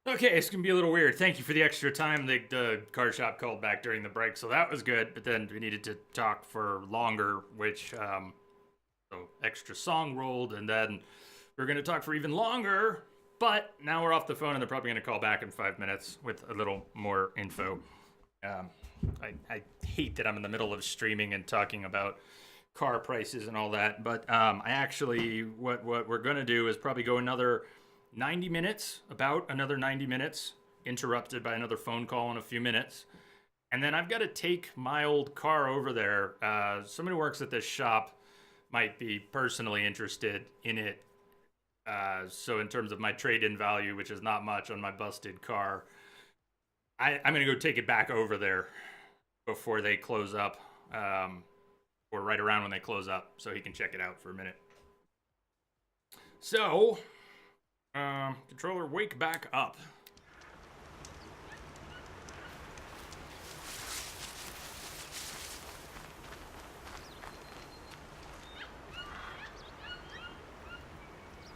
Okay, it's gonna be a little weird. Thank you for the extra time. The car shop called back during the break, so that was good. But then we needed to talk for longer, which so extra song rolled, and then we're gonna talk for even longer. But now we're off the phone, and they're probably gonna call back in 5 minutes with a little more info. Um, I hate that I'm in the middle of streaming and talking about car prices and all that, but I actually what we're gonna do is probably go another 90 minutes, about another 90 minutes, interrupted by another phone call in a few minutes. And then I've got to take my old car over there. Somebody who works at this shop might be personally interested in it. So, in terms of my trade in value, which is not much on my busted car, I'm going to go take it back over there before they close up, or right around when they close up, so he can check it out for a minute. So, controller, wake back up.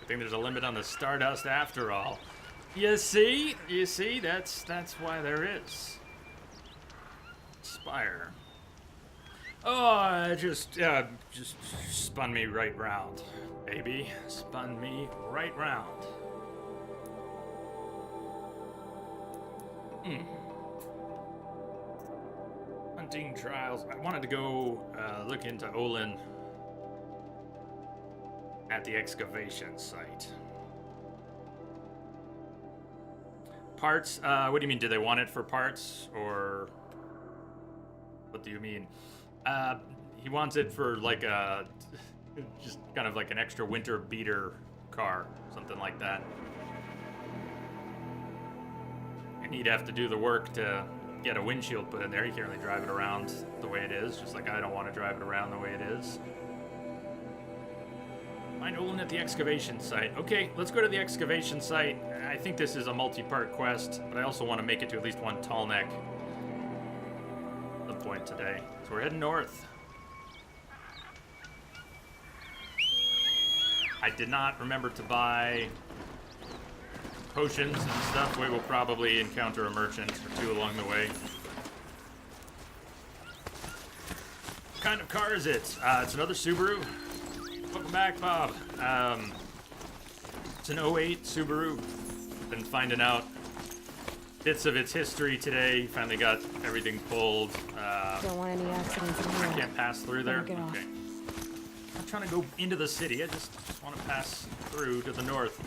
I think there's a limit on the Stardust after all. You see, that's why there is. Spire. Oh, it just spun me right round, baby. Spun me right round. Hunting trials. I wanted to go look into Olin at the excavation site. Parts? What do you mean? Do they want it for parts, or what do you mean? He wants it for like a just kind of like an extra winter beater car, something like that. And he'd have to do the work to get a windshield put in there. He can't really drive it around the way it is, just like I don't want to drive it around the way it is. Find Olin at the excavation site. Okay, let's go to the excavation site. I think this is a multi-part quest, but I also want to make it to at least one tall neck at some point today. So we're heading north. I did not remember to buy potions and stuff. We will probably encounter a merchant or two along the way. What kind of car is it? It's another Subaru. Welcome back, Bob. It's an '08 Subaru. Been finding out bits of its history today. Finally got everything pulled. Don't want any accidents in here. I can't pass through there? Get off. Okay. I'm not trying to go into the city. I just want to pass through to the north.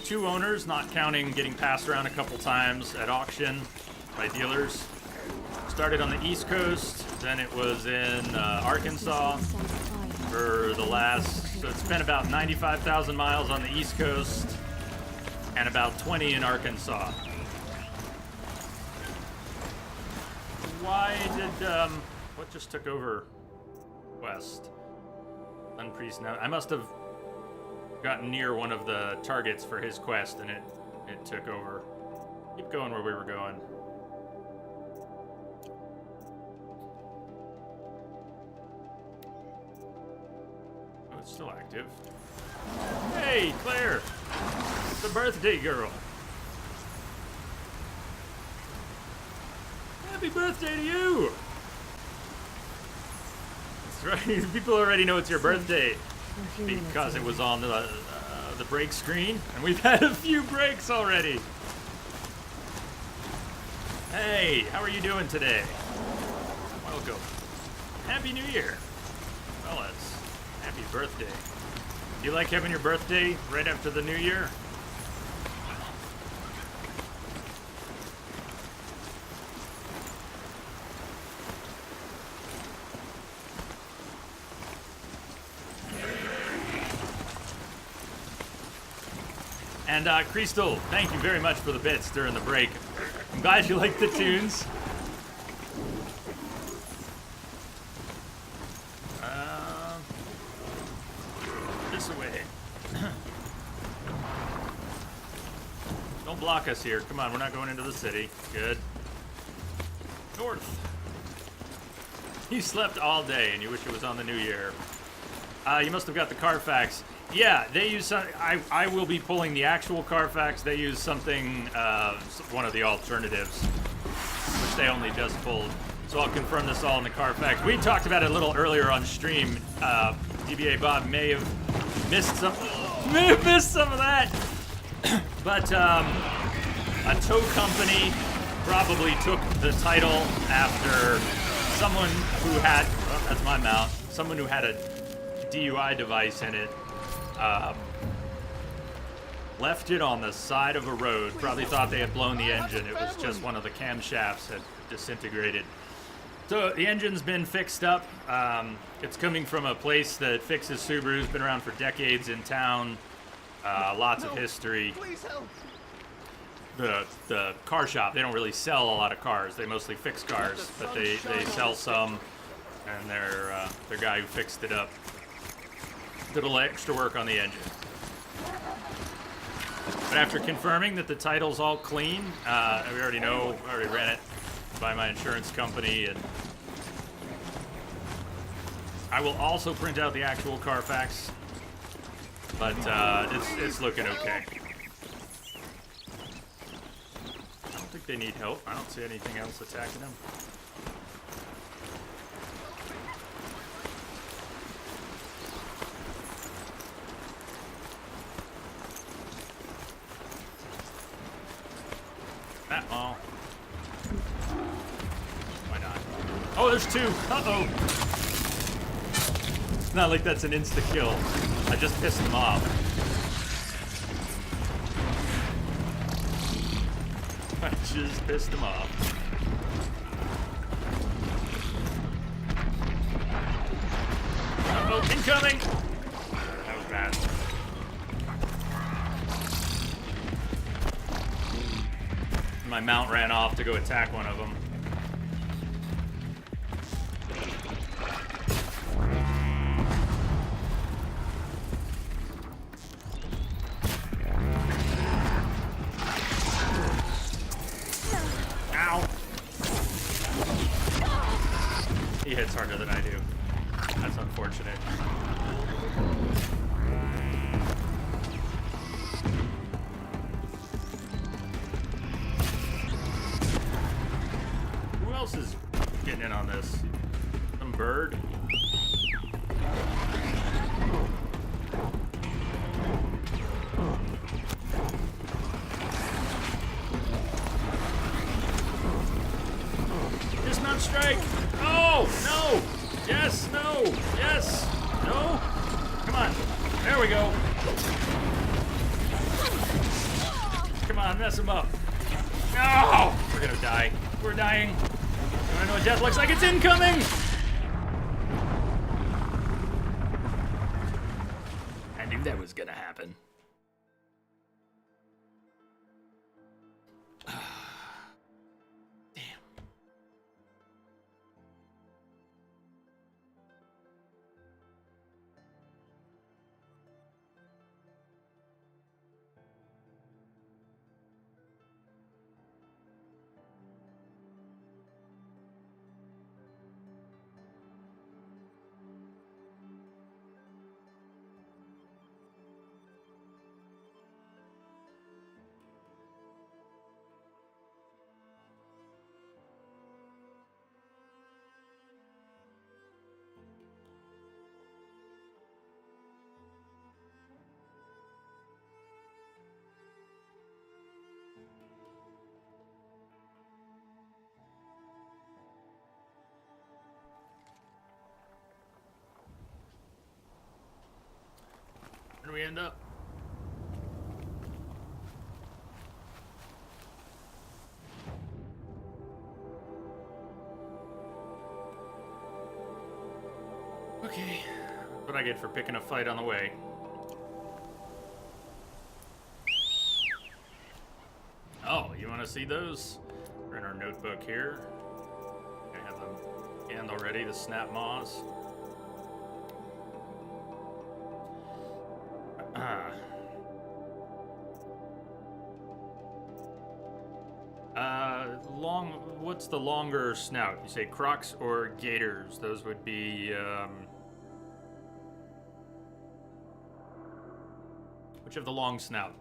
Two owners, not counting getting passed around a couple times at auction by dealers. Started on the East Coast, then it was in Arkansas for the last, so it's been about 95,000 miles on the East Coast and about 20 in Arkansas. Why did, what just took over west? Unpriest now. I must have gotten near one of the targets for his quest and it took over. Keep going where we were going. Oh, it's still active. Hey, Claire! The birthday girl! Happy birthday to you! That's right, people already know it's your birthday because it was on the break screen, and we've had a few breaks already. Hey, how are you doing today? Welcome. Happy New Year, fellas. Happy birthday. Do you like having your birthday right after the New Year? And Crystal, thank you very much for the bits during the break. I'm glad you like the tunes. This way. Don't block us here. Come on, we're not going into the city. Good. North. You slept all day and you wish it was on the new year. You must have got the Carfax. Yeah, they use some, I will be pulling the actual Carfax. They use something, one of the alternatives, which they only just pulled. So I'll confirm this all in the Carfax. We talked about it a little earlier on stream. DBA Bob may have missed some of that. But a tow company probably took the title after someone who had, oh, that's my mount, someone who had a DUI device in it, left it on the side of a road, probably thought they had blown the engine. It was just one of the camshafts had disintegrated. So the engine's been fixed up. It's coming from a place that fixes Subarus, been around for decades in town, lots of history. The car shop, they don't really sell a lot of cars. They mostly fix cars, but they sell some, and their guy who fixed it up did a little extra work on the engine. But after confirming that the title's all clean, we already know, I already ran it by my insurance company, and I will also print out the actual Carfax, but it's looking okay. I don't think they need help. I don't see anything else attacking them. Oh. Why not? Oh, there's two. Uh-oh. It's not like that's an insta-kill. I just pissed them off. I just pissed them off. Uh-oh, incoming! That was bad. My mount ran off to go attack one of them. Ow! He hits harder than I do. That's unfortunate. Who else is getting in on this? Some bird? Dismount strike! Oh! No! Yes! No! Yes! No! Come on! There we go! Come on, mess him up! No! We're gonna die. We're dying. You wanna know what death looks like? It's incoming! I knew that was gonna happen. Damn. Where do we end up? Okay, what I get for picking a fight on the way. Oh, you want to see those? We're in our notebook here. I have them scanned already, the snap maws. What's the longer snout? You say crocs or gators? Those would be, which have the long snout?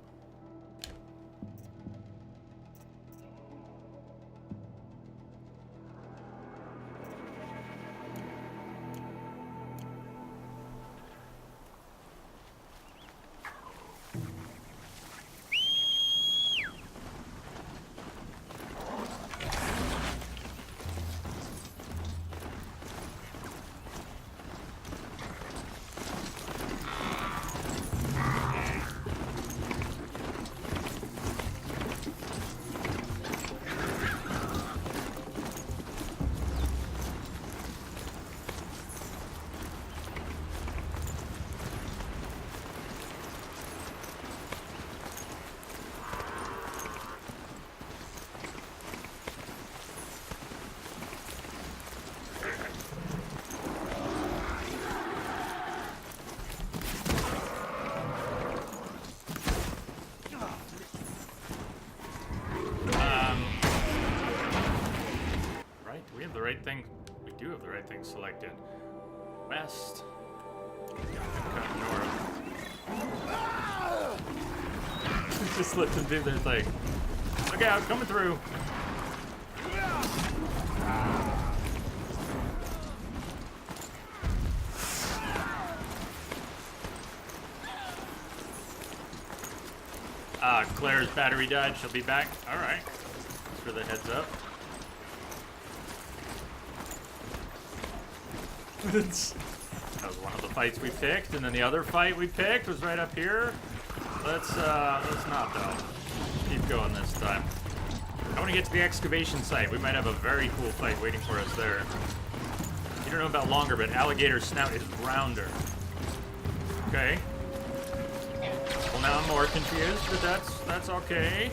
Right, do we have the right thing? We do have the right thing selected. West. Cut north. Just let them do their thing. Look out, coming through. Claire's battery died. She'll be back. All right. Thanks for the heads up. That was one of the fights we picked, and then the other fight we picked was right up here. Let's not though. Keep going this time. I want to get to the excavation site. We might have a very cool fight waiting for us there. You don't know about longer, but alligator snout is rounder. Okay. Well, now I'm more confused, but that's okay.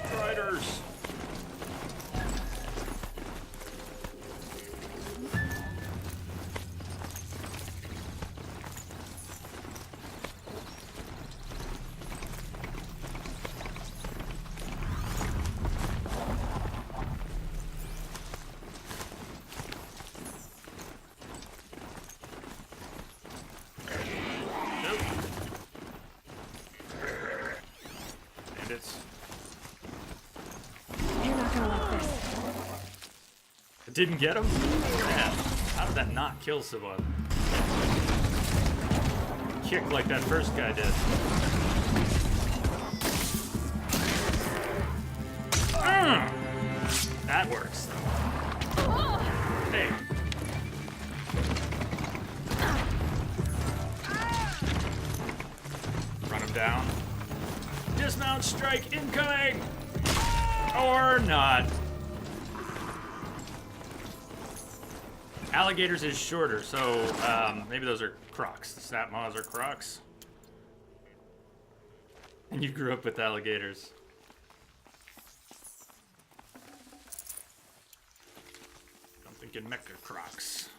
Striders. You're not gonna like this. Didn't get him? Man, how did that not kill someone? Kick like that first guy did. That works. Hey. Run him down. Dismount strike incoming! Or not. Alligators is shorter, so maybe those are crocs. The snap maws are crocs. And you grew up with alligators. I'm thinking mecha crocs.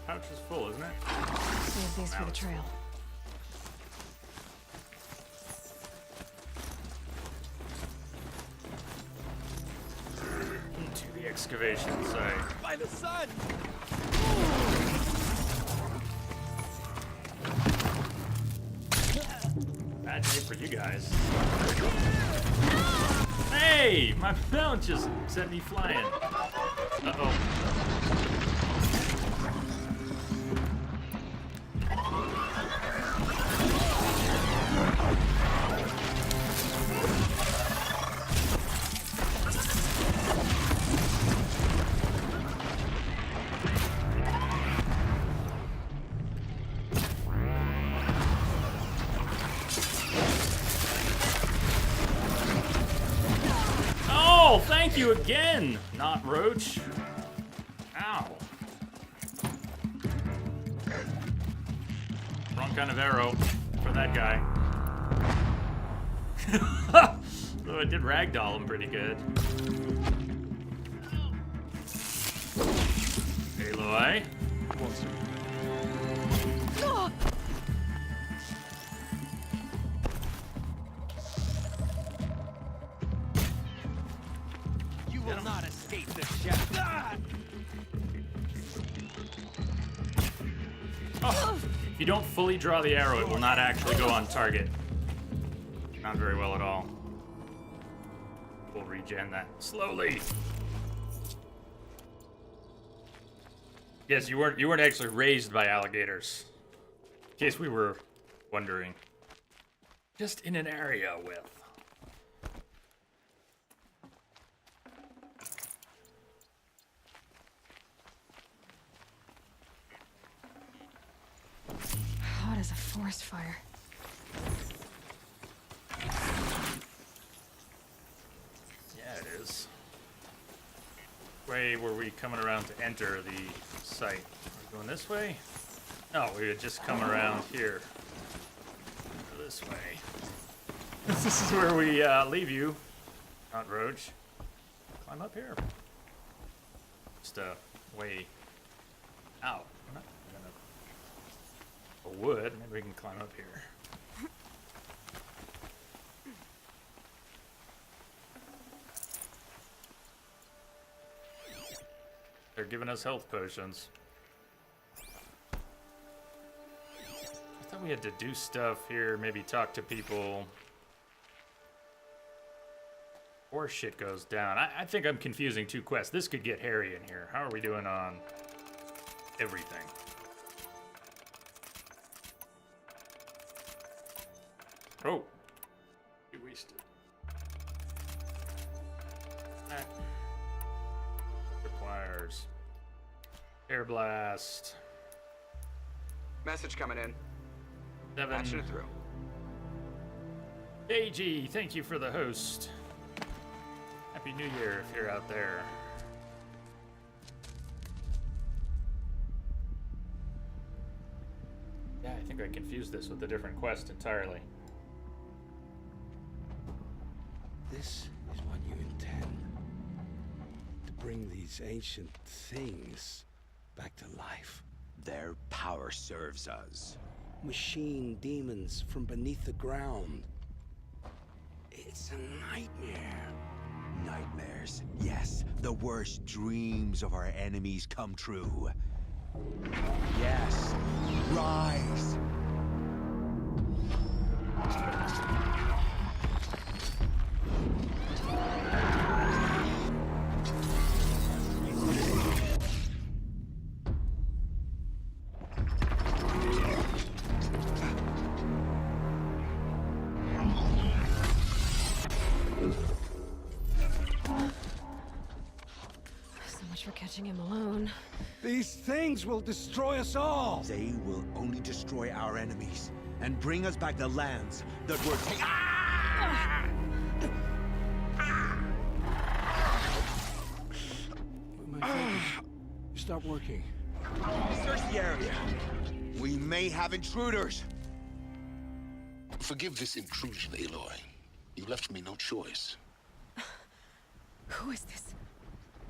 Pouch is full, isn't it? Save these for the trail. Into the excavation site. By the sun! Bad day for you guys. Hey! My mount just sent me flying. Uh-oh. thank you again, Not Roach. Ow. Wrong kind of arrow for that guy. So I did ragdoll him pretty good. Aloy. You will not escape this shaft. Oh, if you don't fully draw the arrow, it will not actually go on target. Not very well at all. We'll regen that slowly. Yes, you weren't actually raised by alligators. In case we were wondering. Just in an area with. Hot as a forest fire. Yeah, it is. Way were we coming around to enter the site? Are we going this way? No, we would just come around here. Or this way. This is where we leave you, Not Roach. Climb up here. Just a way out. I'm not gonna... A wood. Maybe we can climb up here. They're giving us health potions. I thought we had to do stuff here, maybe talk to people. Or shit goes down. I think I'm confusing two quests. This could get hairy in here. How are we doing on everything? Oh. We wasted. That requires air blast. Message coming in. 7. Patching it through. AG, thank you for the host. Happy New Year if you're out there. Yeah, I think I confused this with a different quest entirely. This is what you intend. To bring these ancient things back to life. Their power serves us. Machine demons from beneath the ground. It's a nightmare. Nightmares, yes. The worst dreams of our enemies come true. Yes. Rise. So much for catching him alone. These things will destroy us all! They will only destroy our enemies and bring us back the lands that were taken. My fingers stop working. Search the area. We may have intruders. Forgive this intrusion, Aloy. You left me no choice. Who is this?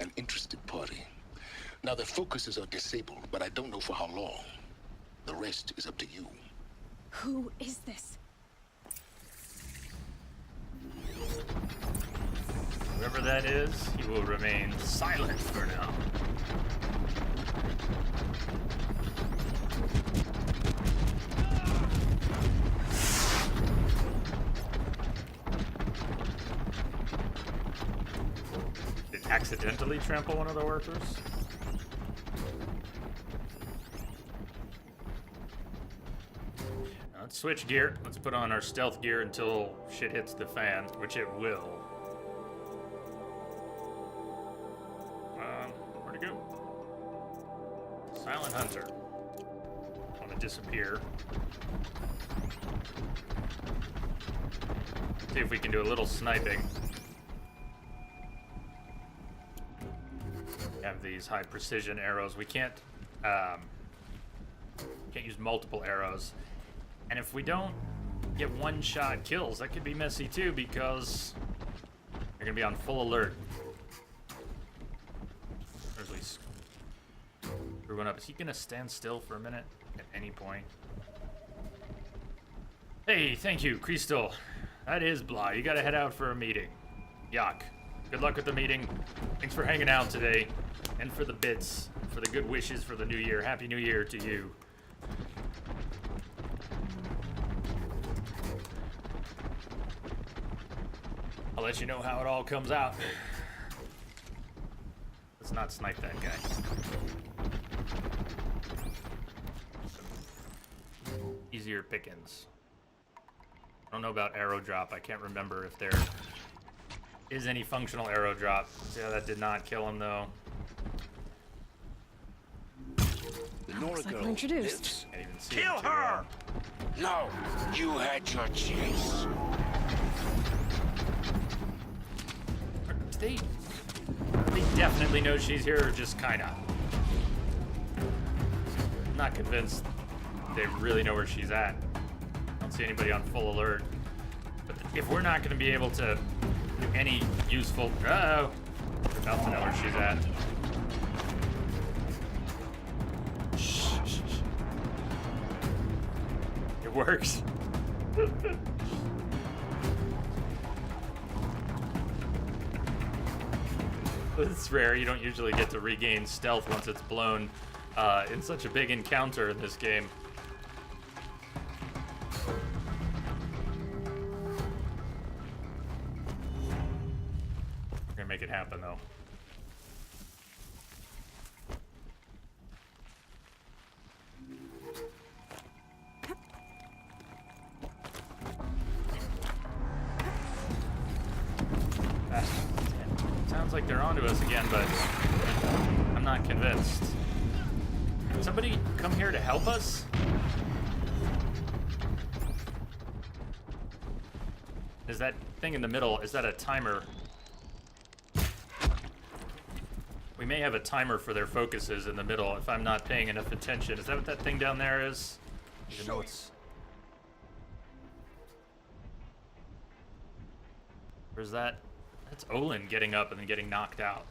An interested party. Now, their focuses are disabled, but I don't know for how long. The rest is up to you. Who is this? Whoever that is, he will remain silent for now. Did it accidentally trample one of the workers? Now let's switch gear. Let's put on our stealth gear until shit hits the fan, which it will. Where'd it go? Silent Hunter. Want to disappear. See if we can do a little sniping. have these high precision arrows. We can't use multiple arrows. And if we don't get one-shot kills, that could be messy too, because they're gonna be on full alert. Or at least screwing up. Is he gonna stand still for a minute at any point? Hey, thank you, Crystal. That is Blah. You gotta head out for a meeting. Yuck. Good luck with the meeting. Thanks for hanging out today. And for the bits. For the good wishes for the new year. Happy New Year to you. I'll let you know how it all comes out. Let's not snipe that guy. Easier pickings. I don't know about arrow drop. I can't remember if there is any functional arrow drop. Yeah, that did not kill him though. The Nora Looks like girl we're introduced. lives. Can't even see Kill him too her! well. No, you had your chance. They definitely know she's here, or just kinda? I'm not convinced they really know where she's at. I don't see anybody on full alert. But if we're not gonna be able to do any useful, uh-oh, we're about to know where she's at. Shh, shh, shh. It works. It's rare. You don't usually get to regain stealth once it's blown in such a big encounter in this game. We're gonna make it happen though. Sounds like they're onto us again, but I'm not convinced. Can somebody come here to help us? Is that thing in the middle, is that a timer? We may have a timer for their focuses in the middle if I'm not paying enough attention. Is that what that thing down there is? Even though it's... Or is that... That's Olin getting up and then getting knocked out.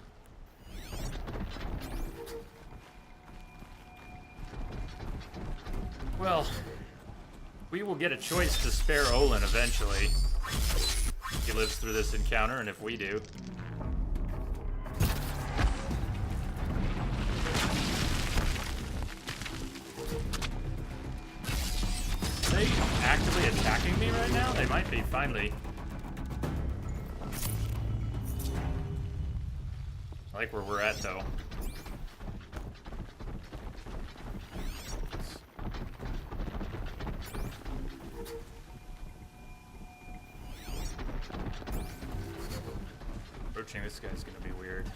Well, we will get a choice to spare Olin eventually. If he lives through this encounter, and if we do. Are they actively attacking me right now? They might be, finally. I like where we're at, though. Approaching this guy's gonna be weird.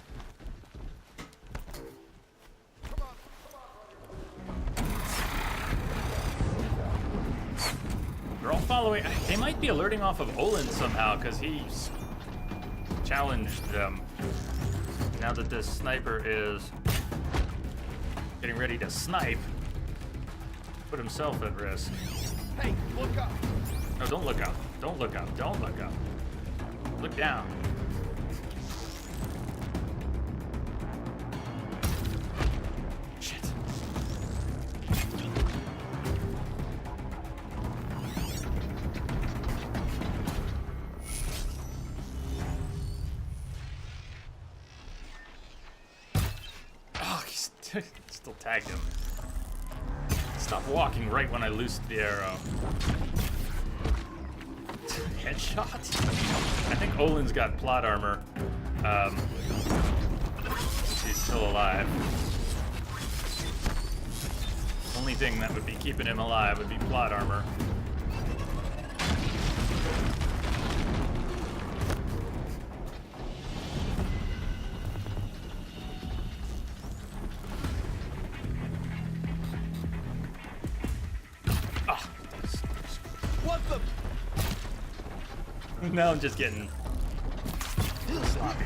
They're all following. They might be alerting off of Olin somehow, because he's challenged them. Now that this sniper is getting ready to snipe, put himself at risk. Hey, look up! No, don't look up. Don't look up. Don't look up. Look down. Shit. Oh, he's still tagged him. Stop walking right when I loosed the arrow. Headshot? I think Olin's got plot armor. He's still alive. Only thing that would be keeping him alive would be plot armor. What the? Now I'm just getting sloppy.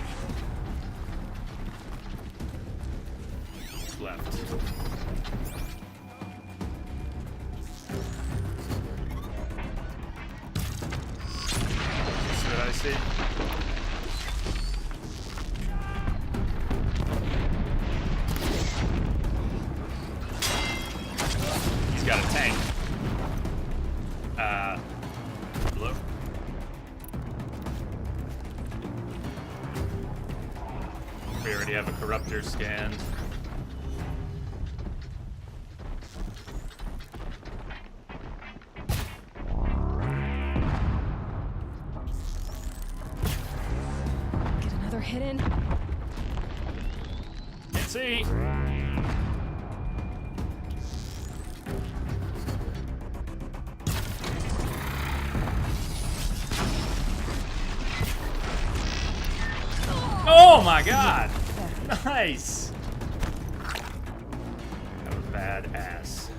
See what I see? He's got a tank. Hello? We already have a corruptor scanned. Get another hit in. Can't see. Oh my god! Nice! That was badass.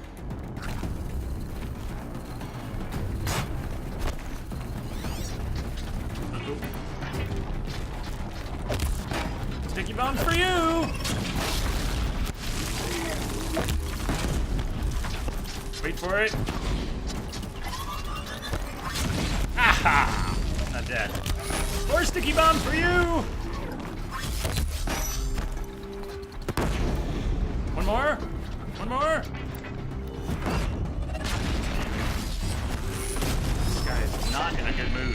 Sticky bombs for you! Wait for it. Aha! Not dead. More sticky bombs for you! One more? One more? This guy is not in a good mood.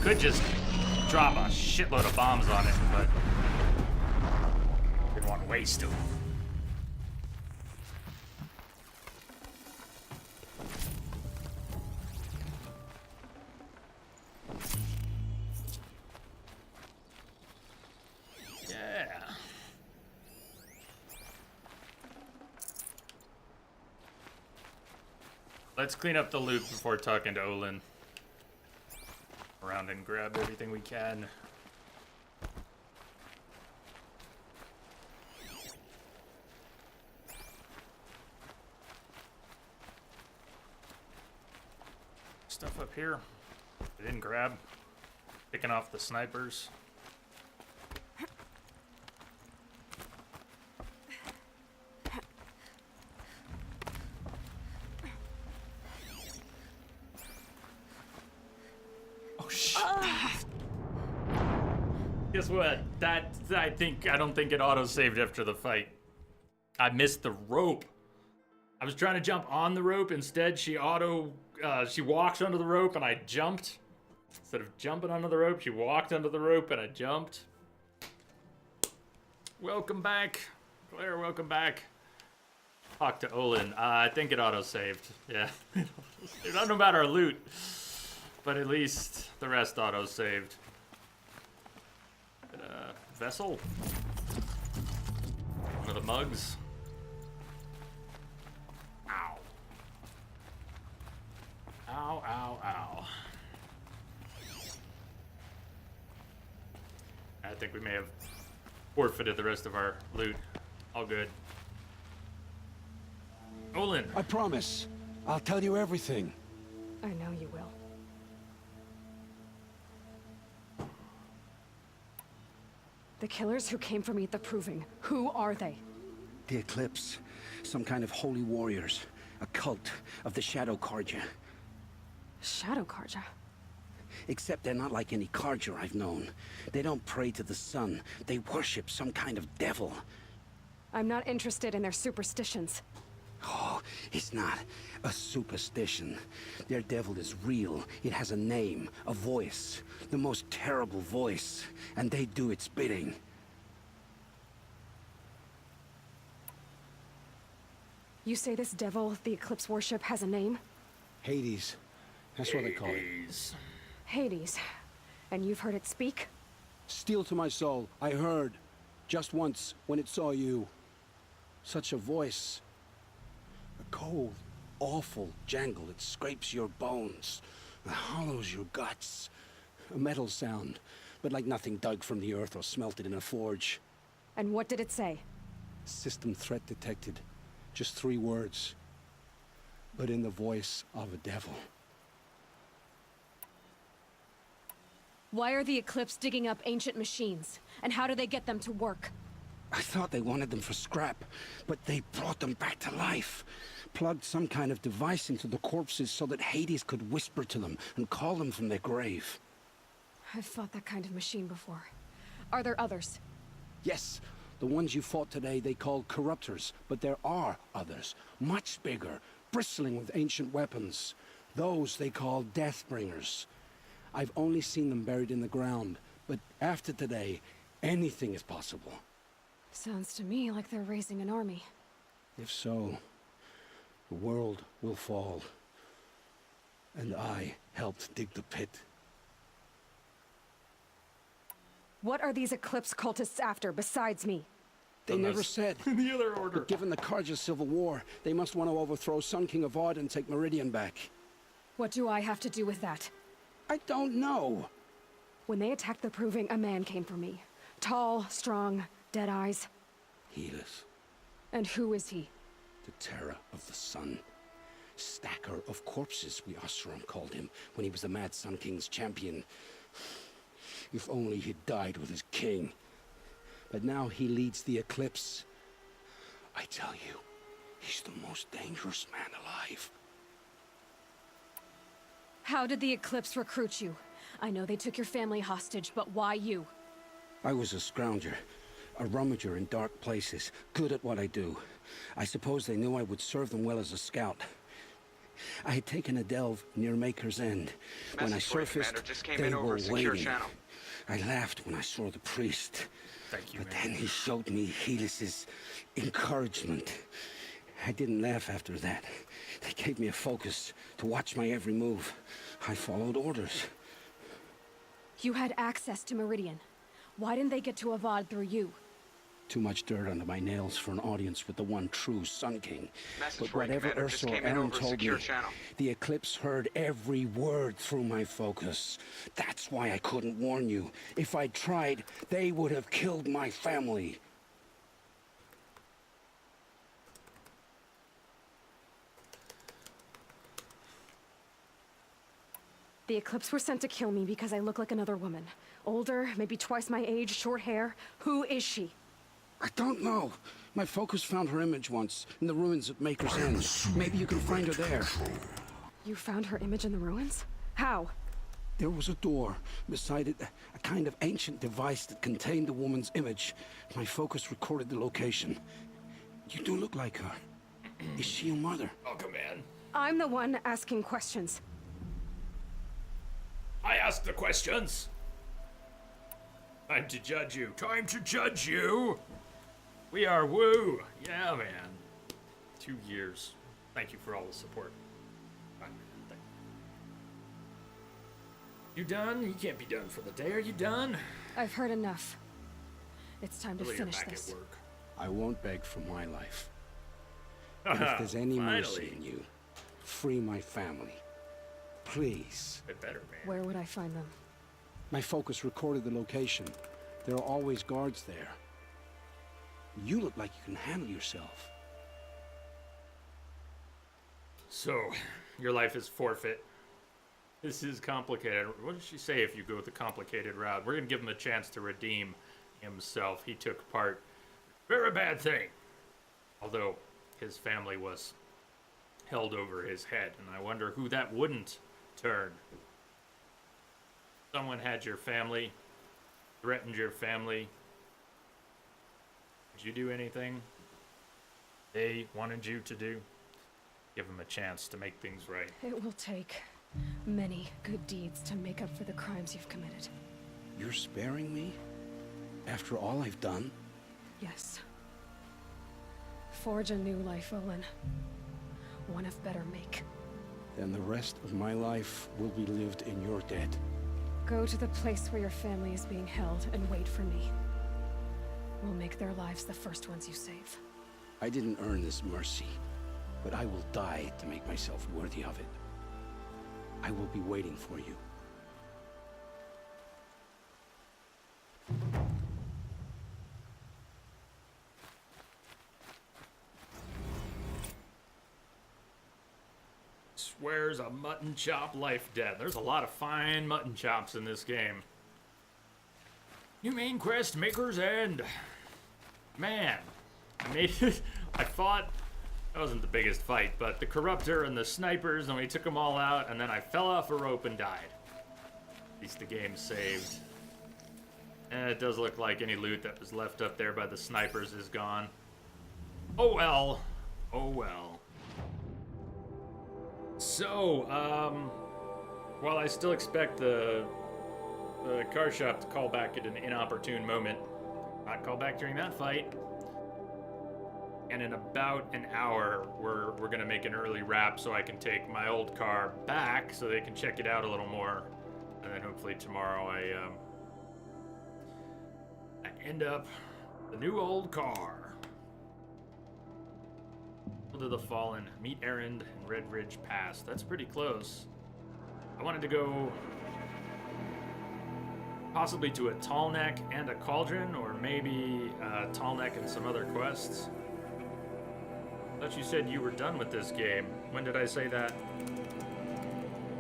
Could just drop a shitload of bombs on it, but didn't want to waste them. Yeah. Let's clean up the loot before talking to Olin. Around and grab everything we can. Stuff up here. I didn't grab. Picking off the snipers. Oh shit. Guess what? I don't think it auto-saved after the fight. I missed the rope. I was trying to jump on the rope. Instead, she walked under the rope and I jumped. Instead of jumping onto the rope, she walked under the rope and I jumped. Welcome back. Claire, welcome back. Talk to Olin. I think it auto-saved. Yeah. I don't know about our loot, but at least the rest auto-saved. Vessel. One of the mugs. Ow. Ow, ow, ow. I think we may have forfeited the rest of our loot. All good. Olin. I promise. I'll tell you everything. I know you will. The killers who came for me at the Proving, who are they? The Eclipse. Some kind of holy warriors. A cult of the Shadow Carja. Shadow Carja? Except they're not like any Carja I've known. They don't pray to the sun. They worship some kind of devil. I'm not interested in their superstitions. Oh, it's not a superstition. Their devil is real. It has a name, a voice. The most terrible voice. And they do its bidding. You say this devil the Eclipse worship has a name? Hades. That's what they call it. Hades. Hades. And you've heard it speak? Steel to my soul, I heard. Just once, when it saw you. Such a voice. A cold, awful jangle that scrapes your bones, that hollows your guts. A metal sound, but like nothing dug from the earth or smelted in a forge. And what did it say? System threat detected. Just 3 words. But in the voice of a devil. Why are the Eclipse digging up ancient machines? And how do they get them to work? I thought they wanted them for scrap, but they brought them back to life. Plugged some kind of device into the corpses so that Hades could whisper to them and call them from their grave. I've fought that kind of machine before. Are there others? Yes, the ones you fought today they called corruptors, but there are others, much bigger, bristling with ancient weapons. Those they call Deathbringers. I've only seen them buried in the ground, but after today, anything is possible. Sounds to me like they're raising an army. If so, the world will fall. And I helped dig the pit. What are these Eclipse cultists after besides me? They never said. The other order. But given the Carja civil war, they must want to overthrow Sun King Avad and take Meridian back. What do I have to do with that? I don't know. When they attacked the Proving, a man came for me. Tall, strong, dead eyes. Helis, And who is he? the terror of the sun. Stacker of corpses, we Oseram called him, when he was the Mad Sun King's champion. If only he'd died with his king. But now he leads the Eclipse. I tell you, he's the most dangerous man alive. How did the Eclipse recruit you? I know they took your family hostage, but why you? I was a scrounger, a rummager in dark places, good at what I do. I suppose they knew I would serve them well as a scout. I had taken a delve near Maker's End. When I Message for you, surfaced, Commander. Just came they in over were a secure waiting. channel. I laughed when I saw the priest. Thank you, But man. then he showed me Helis's encouragement. I didn't laugh after that. They gave me a focus to watch my every move. I followed orders. You had access to Meridian. Why didn't they get to Avad through you? Too much dirt under my nails for an audience with the one true Sun King. Message But for you, whatever Commander. Just Ursa or came in Aaron over a told me, secure channel. the Eclipse heard every word through my focus. That's why I couldn't warn you. If I'd tried, they would have killed my family. The Eclipse were sent to kill me because I look like another woman. Older, maybe twice my age, short hair. Who is she? I don't know. My focus found her image once, in the ruins at Maker's End. Maybe you can find her there. You found her image in the ruins? How? There was a door. Beside it, a kind of ancient device that contained the woman's image. My focus recorded the location. You do look like her. Is she your mother? Welcome, man. I'm the one asking questions. I ask the questions. Time to judge you. Time to judge you. We are woo. Yeah, man. 2 years. Thank you for all the support. Bye, man. You done? You can't be done for the day. Are you done? I've heard enough. It's time to Well, you're finish back this. at work. I won't beg for my life. But if there's any mercy in you, free my family. Please. Bit better, man. Where would I find them? My focus recorded the location. There are always guards there. You look like you can handle yourself. So, your life is forfeit. This is complicated. What did she say if you go the complicated route? We're going to give him a chance to redeem himself. He took part. Very bad thing. Although, his family was held over his head. And I wonder who that wouldn't turn. Someone had your family, threatened your family. Did you do anything they wanted you to do? Give them a chance to make things right. It will take many good deeds to make up for the crimes you've committed. You're sparing me? After all I've done? Yes. Forge a new life, Olin. One of better make. Then the rest of my life will be lived in your debt. Go to the place where your family is being held and wait for me. We'll make their lives the first ones you save. I didn't earn this mercy, but I will die to make myself worthy of it. I will be waiting for you. Swears a mutton chop life debt. There's a lot of fine mutton chops in this game. New main quest, Maker's End. Man, I fought, that wasn't the biggest fight, but the Corruptor and the snipers, and we took them all out, and then I fell off a rope and died. At least the game's saved. And it does look like any loot that was left up there by the snipers is gone. Oh well. Oh well. So, while I still expect the car shop to call back at an inopportune moment, not call back during that fight. And in about an hour, we're gonna make an early wrap so I can take my old car back so they can check it out a little more, and then hopefully tomorrow I end up the new old car. To the Fallen, meet Erend and Red Ridge Pass. That's pretty close. I wanted to go possibly to a Tallneck and a Cauldron, or maybe Tallneck and some other quests. I thought you said you were done with this game. When did I say that?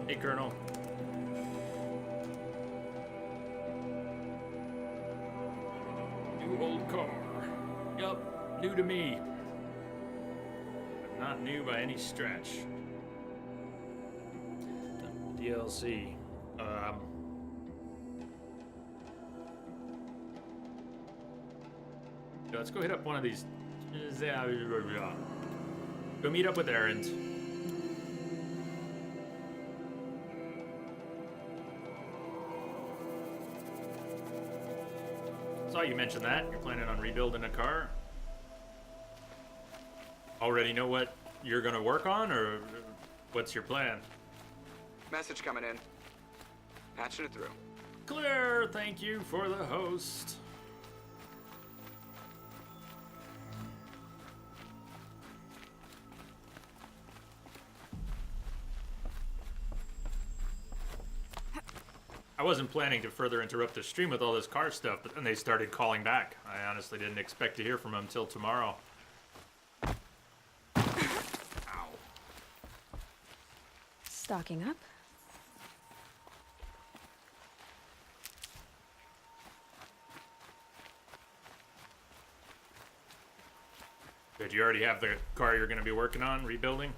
Hey, Colonel. New old car. Yup, new to me. Not new by any stretch. DLC. Let's go hit up one of these. Go meet up with Erend. Saw you mention that. You're planning on rebuilding a car. Already know what you're gonna work on, or what's your plan? Message coming in. Patching it through. Clear, thank you for the host. I wasn't planning to further interrupt the stream with all this car stuff, but then they started calling back. I honestly didn't expect to hear from them until tomorrow. Stocking up? Good, you already have the car you're going to be working on, rebuilding?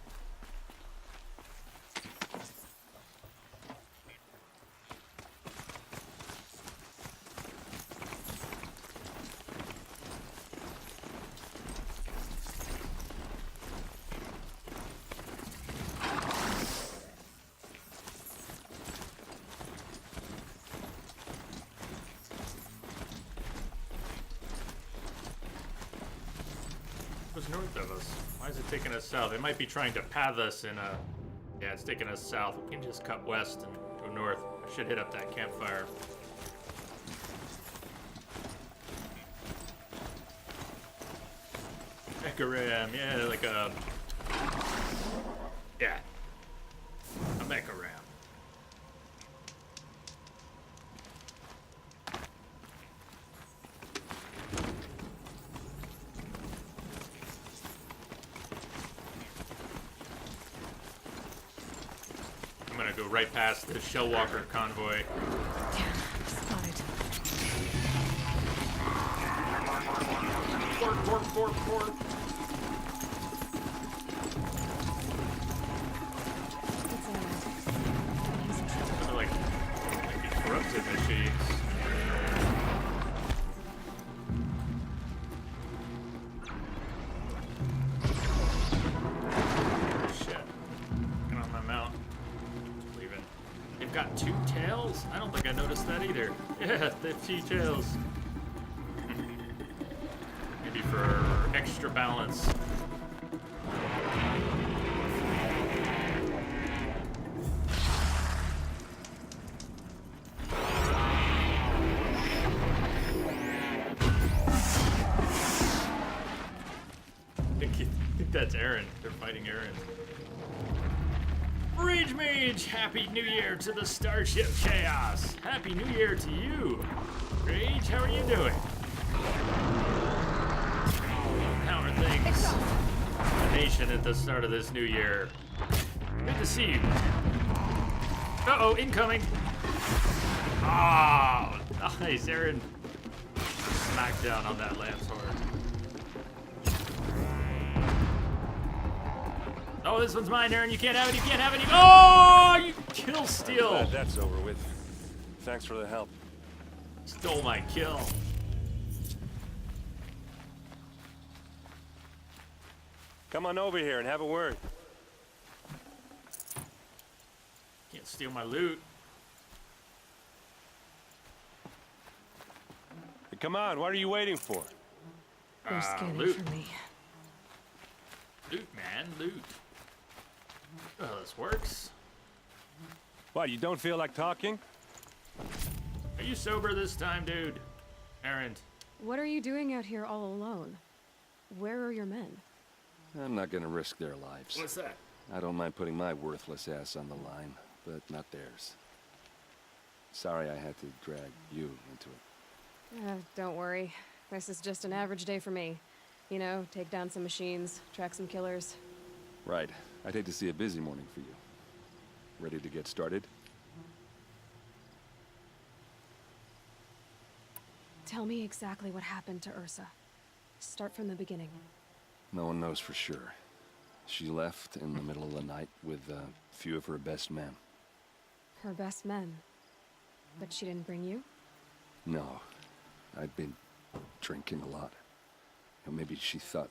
North of us. Why is it taking us south? It might be trying to path us in a... Yeah, it's taking us south. We can just cut west and go north. I should hit up that campfire. Mecharam, yeah, like a... Yeah. A Mecharam. Go right past the Shellwalker convoy. Damn, spotted. Port. They're like these corrupted machines. Shit. Get on my mount. They've got 2 tails? I don't think I noticed that either. Yeah, they have 2 tails. Maybe for extra balance. think that's Aaron. They're fighting Aaron. Rage Mage, Happy New Year to the Starship Chaos. Happy New Year to you. Rage, how are you doing? How are things? The nation at the start of this new year. Good to see you. Uh-oh, incoming. Oh, nice, Aaron. Smack down on that lance sword. Oh, this one's mine, Aaron. You can't have it. You can't have it. Oh, you kill steal. Glad that's over with. Thanks for the help. Stole my kill. Come on over here and have a word. Can't steal my loot. Hey, come on, what are you waiting for? They're scanning loot. for me. Loot, man, loot. Oh, this works. What, you don't feel like talking? Are you sober this time, dude? Aaron. What are you doing out here all alone? Where are your men? I'm not gonna risk their lives. What's that? I don't mind putting my worthless ass on the line, but not theirs. Sorry I had to drag you into it. Don't worry. This is just an average day for me. You know, take down some machines, track some killers. Right. I'd hate to see a busy morning for you. Ready to get started? Tell me exactly what happened to Ursa. Start from the beginning. No one knows for sure. She left in the middle of the night with a few of her best men. Her best men. But she didn't bring you? No. I'd been drinking a lot. Or maybe she thought...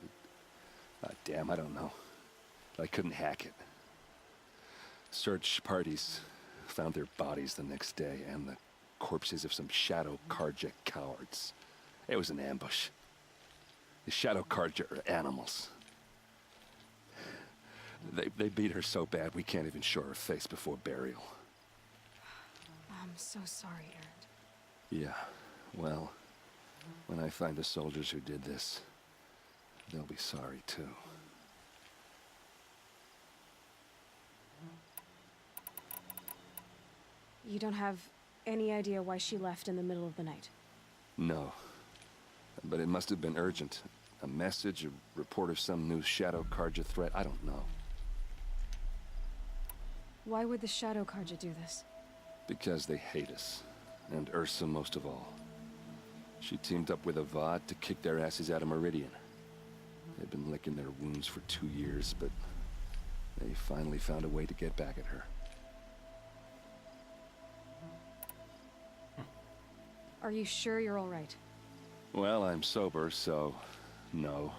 damn, I don't know. I couldn't hack it. Search parties found their bodies the next day and the corpses of some Shadow Karja cowards. It was an ambush. The Shadow Karja are animals. They beat her so bad we can't even show her face before burial. I'm so sorry, Aaron. Yeah, well, when I find the soldiers who did this, they'll be sorry too. You don't have any idea why she left in the middle of the night? No. But it must have been urgent. A message, a report of some new Shadow Karja threat, I don't know. Why would the Shadow Karja do this? Because they hate us. And Ursa most of all. She teamed up with Avad to kick their asses out of Meridian. They've been licking their wounds for 2 years, but they finally found a way to get back at her. Are you sure you're all right? Well, I'm sober, so no.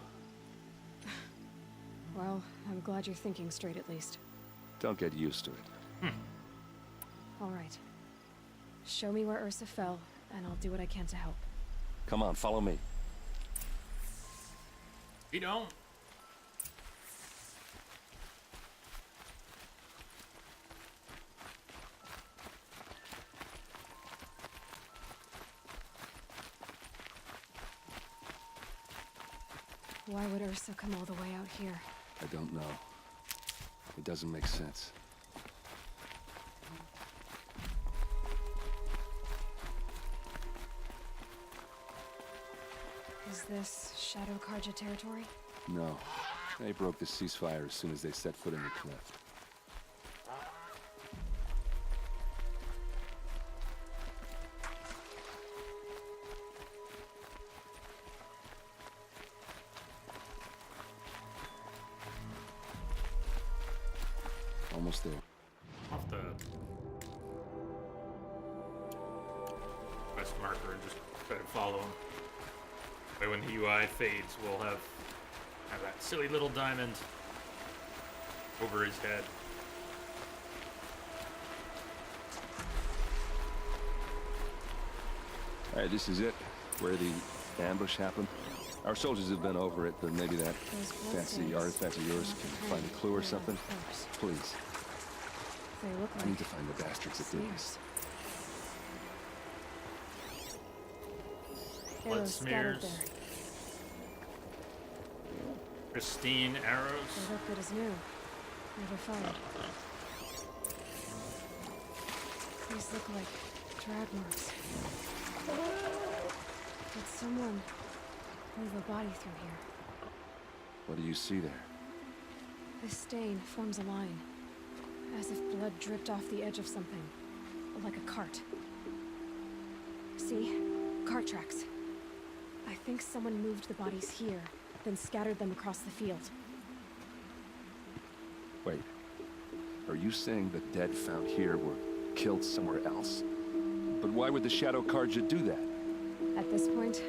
Well, I'm glad you're thinking straight at least. Don't get used to it. All right. Show me where Ursa fell, and I'll do what I can to help. Come on, follow me. You don't. Why would Ursa come all the way out here? I don't know. It doesn't make sense. Is this Shadow Karja territory? No. They broke the ceasefire as soon as they set foot in the cleft. Almost there. Off the quest marker and just try to follow him. Way when the UI fades, we'll have that silly little diamond over his head. Alright, this is it. Where the ambush happened. Our soldiers have been over it, but maybe that Those fancy bloodstains artifact of yours on can the find a hand clue or and something. the corpse. Please. They look I like need to find the bastards that did this. smears. Blood Arrows scattered smears. Pristine They arrows. look good as new. Never fired. These look like drag marks. Did someone move a body through here? What do you see there? This stain forms a line, as if blood dripped off the edge of something, like a cart. See? Cart tracks. I think someone moved the bodies here, then scattered them across the field. Wait. Are you saying the dead found here were killed somewhere else? But why would the Shadow Karja do that? At this point,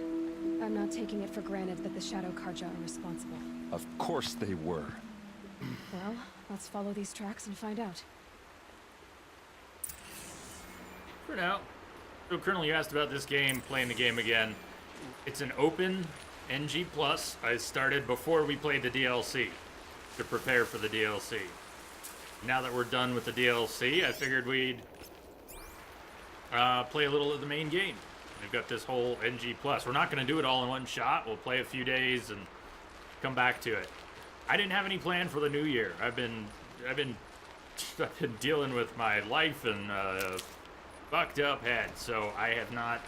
I'm not taking it for granted that the Shadow Karja are responsible. Of course they were. Well, let's follow these tracks and find out. For now. So, Colonel, you asked about this game, playing the game again. It's an open NG+. I started before we played the DLC to prepare for the DLC. Now that we're done with the DLC, I figured we'd play a little of the main game. We've got this whole NG+. We're not going to do it all in one shot. We'll play a few days and come back to it. I didn't have any plan for the new year. I've been dealing with my life and fucked up head, so I have not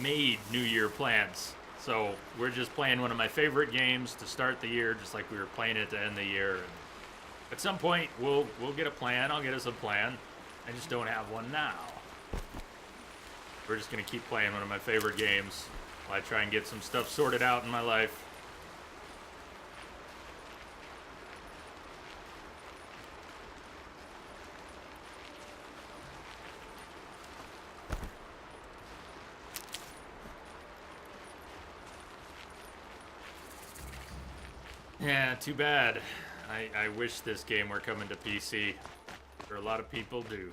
made New Year plans. So we're just playing one of my favorite games to start the year, just like we were playing it to end the year. And at some point, we'll get a plan. I'll get us a plan. I just don't have one now. We're just gonna keep playing one of my favorite games while I try and get some stuff sorted out in my life. Yeah, too bad. I wish this game were coming to PC. For a lot of people do.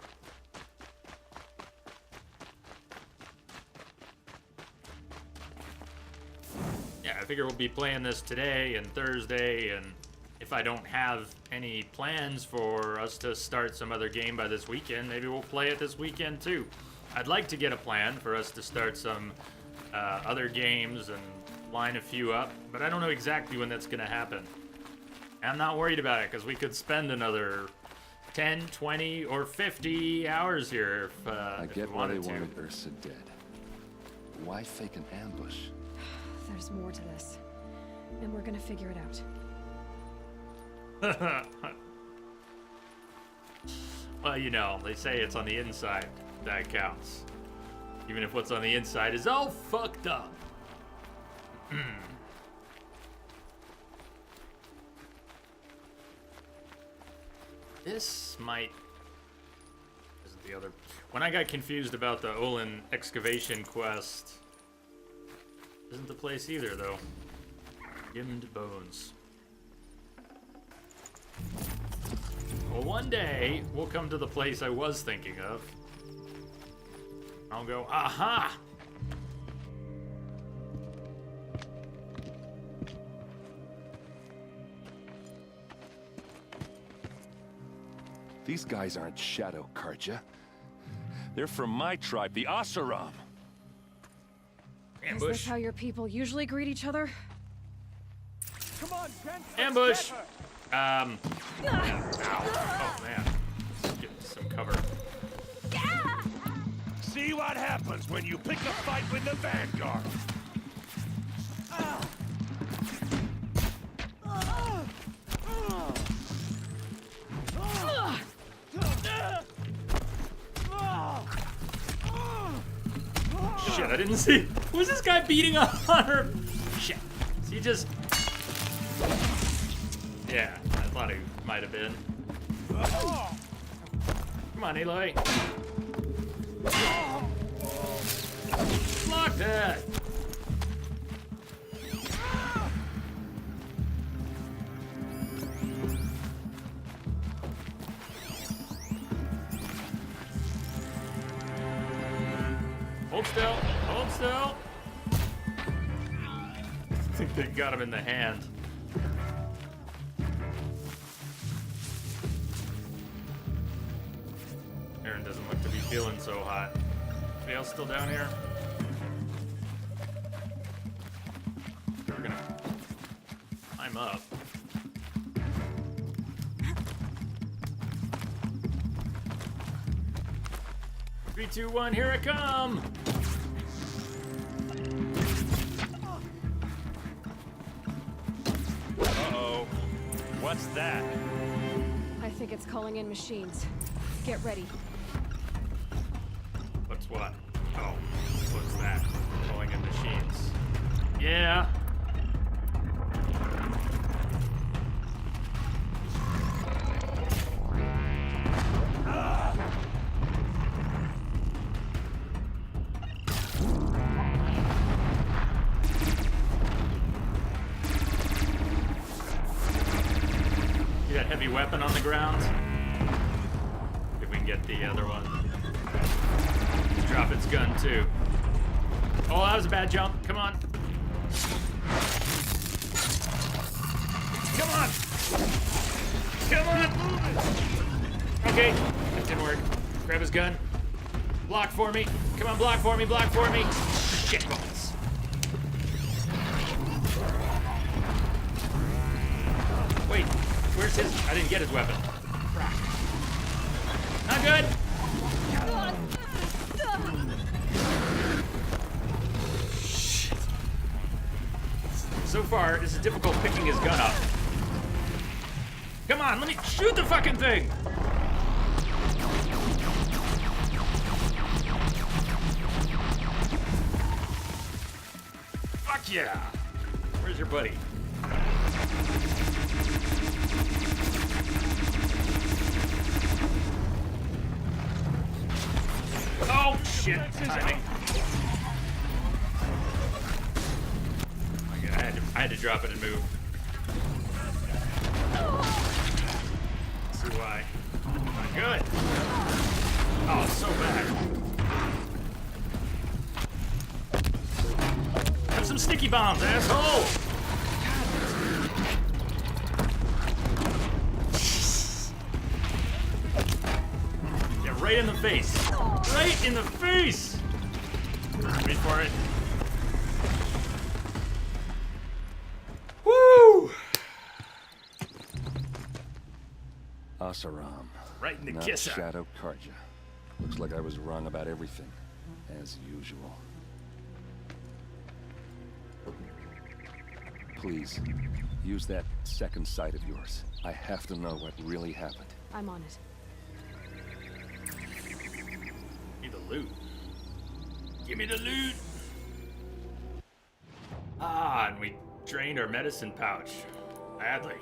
Yeah, I figure we'll be playing this today and Thursday, and if I don't have any plans for us to start some other game by this weekend, maybe we'll play it this weekend too. I'd like to get a plan for us to start some other games and line a few up, but I don't know exactly when that's gonna happen. I'm not worried about it, because we could spend another 10, 20, or 50 hours here if, I if get we why they wanted to. wanted Ursa dead. Why fake an ambush? There's more to this, and we're gonna figure it out. Well, you know, they say it's on the inside that counts. Even if what's on the inside is all fucked up. This might... Isn't the other... When I got confused about the Olin excavation quest... Isn't the place either, though. Dimmed Bones. Well, one day, we'll come to the place I was thinking of. I'll go, aha! These guys aren't Shadow Karja. They're from my tribe, the Oseram. Is Ambush. this how your people usually greet each other? Ambush! Yeah. Ow. Oh, man. Let's get some cover. See what happens when you pick a fight with the Vanguard. Shit, I didn't see. Who's this guy beating on her? Shit. Is he just... Yeah, I thought he might have been. Come on, Aloy. Block that! Hold still. Hold still. I think they got him in the hand. Aaron doesn't look to be feeling so hot. Anybody else still down here? We're gonna climb up. 3, 2, 1, here I come! Uh-oh. What's that? I think it's calling in machines. Get ready. What's what? Oh, what's that? Calling in machines. Yeah. See that heavy weapon on the ground? If we can get the other one. Drop its gun too. Oh, that was a bad jump. Come on. Come on. Come on. Move it. Okay, that didn't work. Grab his gun. Block for me. Come on, block for me. Block for me. Shit balls. Wait, where's his? I didn't get his weapon. Crap. Not good. Shit. So far, this is difficult picking his gun up. Come on, let me shoot the fucking thing! Fuck yeah! Where's your buddy? Oh, shit. Timing. Okay, I had to drop it and move. Let's see why. Not good. Oh, it's so bad. Have some sticky bombs, asshole! Yeah, right in the face. Right in the face! Wait for it. Woo! Asaram. Right in the Not kisser. Shadow Karja. Looks like I was wrong about everything, as usual. Please, use that second sight of yours. I have to know what really happened. I'm on it. Give me the loot. Give me the loot! Ah, and we drained our medicine pouch. Badly.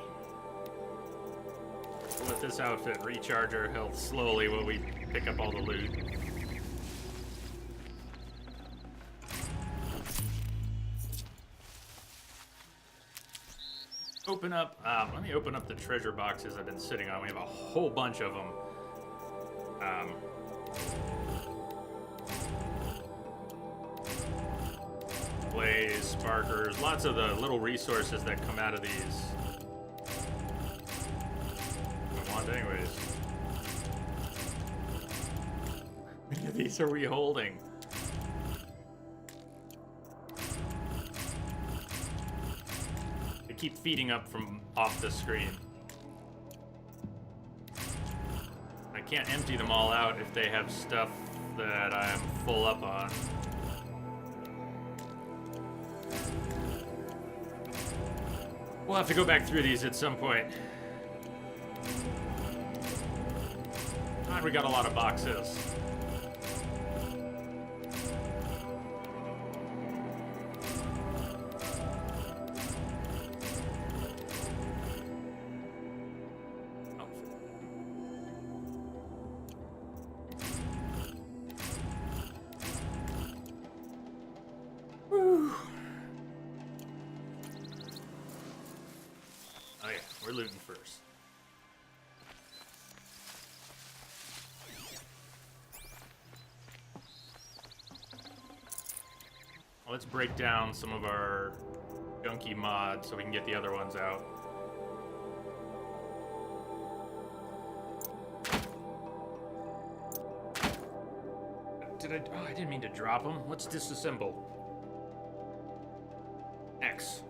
We'll let this outfit recharge our health slowly while we pick up all the loot. Open up, let me open up the treasure boxes I've been sitting on. We have a whole bunch of them. Blaze, sparkers, lots of the little resources that come out of these. I want anyways. How many of these are we holding? They keep feeding up from off the screen. I can't empty them all out if they have stuff that I'm full up on. We'll have to go back through these at some point. God, we got a lot of boxes. Oh. Whew. Oh yeah, we're looting first. Let's break down some of our junky mods so we can get the other ones out. Oh, I didn't mean to drop them. Let's disassemble. X.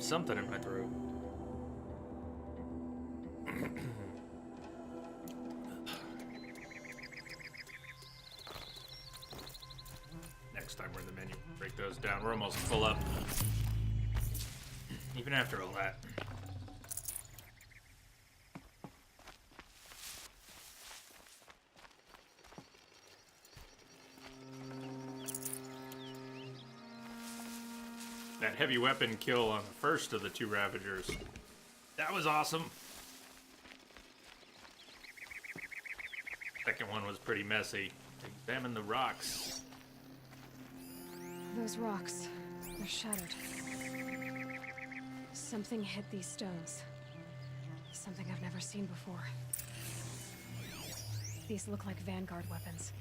something in my throat. Next time we're in the menu, break those down. We're almost full up. Even after all that. That heavy weapon kill on the first of the two Ravagers. That was awesome. Second one was pretty messy. Examine the rocks. Those rocks, they're shattered. Something hit these stones. Something I've never seen before. These look like Vanguard weapons.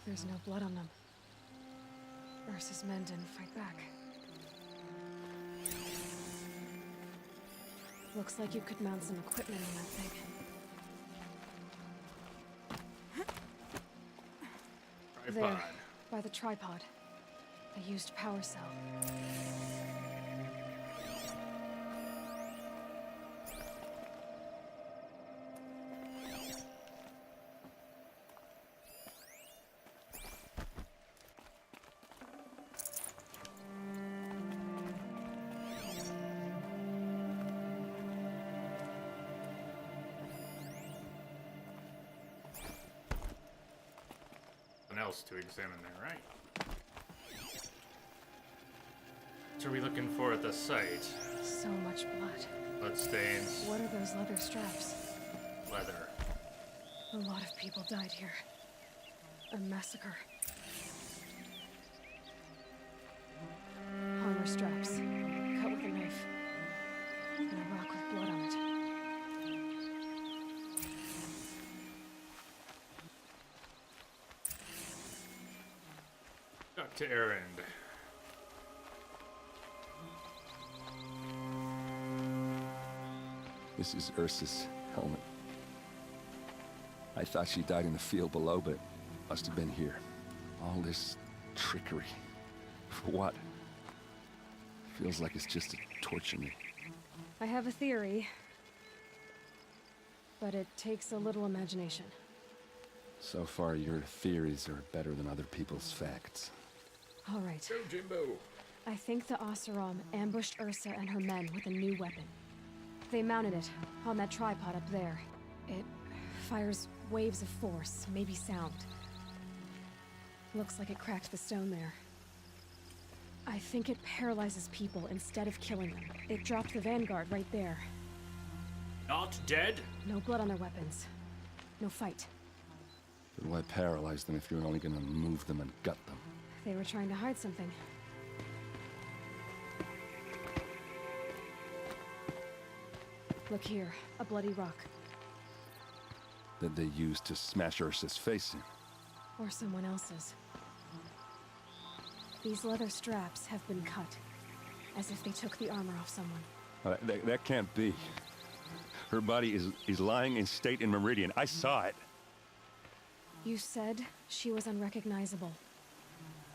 There's no blood on them. Ursa's men didn't fight back. Looks like you could mount some equipment on that thing. Tripod. There, by the tripod. A used power cell. Something else to examine there, right? What are we looking for at the site? So much blood. Bloodstains, What are those leather straps? leather. A lot of people died here. A massacre. Armor straps, cut with a knife. And a rock with blood on it. Dr. Erend. This is Ursa's helmet. I thought she died in the field below, but must have been here. All this trickery. For what? Feels like it's just to torture me. I have a theory. But it takes a little imagination. So far, your theories are better than other people's facts. All right. Go, Jimbo. I think the Oseram ambushed Ursa and her men with a new weapon. They mounted it on that tripod up there. It fires waves of force, maybe sound. Looks like it cracked the stone there. I think it paralyzes people instead of killing them. It dropped the Vanguard right there. Not dead? No blood on their weapons. No fight. But why paralyze them if you're only gonna move them and gut them? They were trying to hide something. Look here, a bloody rock. That they used to smash Ursa's face in. Or someone else's. These leather straps have been cut, as if they took the armor off someone. That can't be. Her body is lying in state in Meridian. I saw it. You said she was unrecognizable.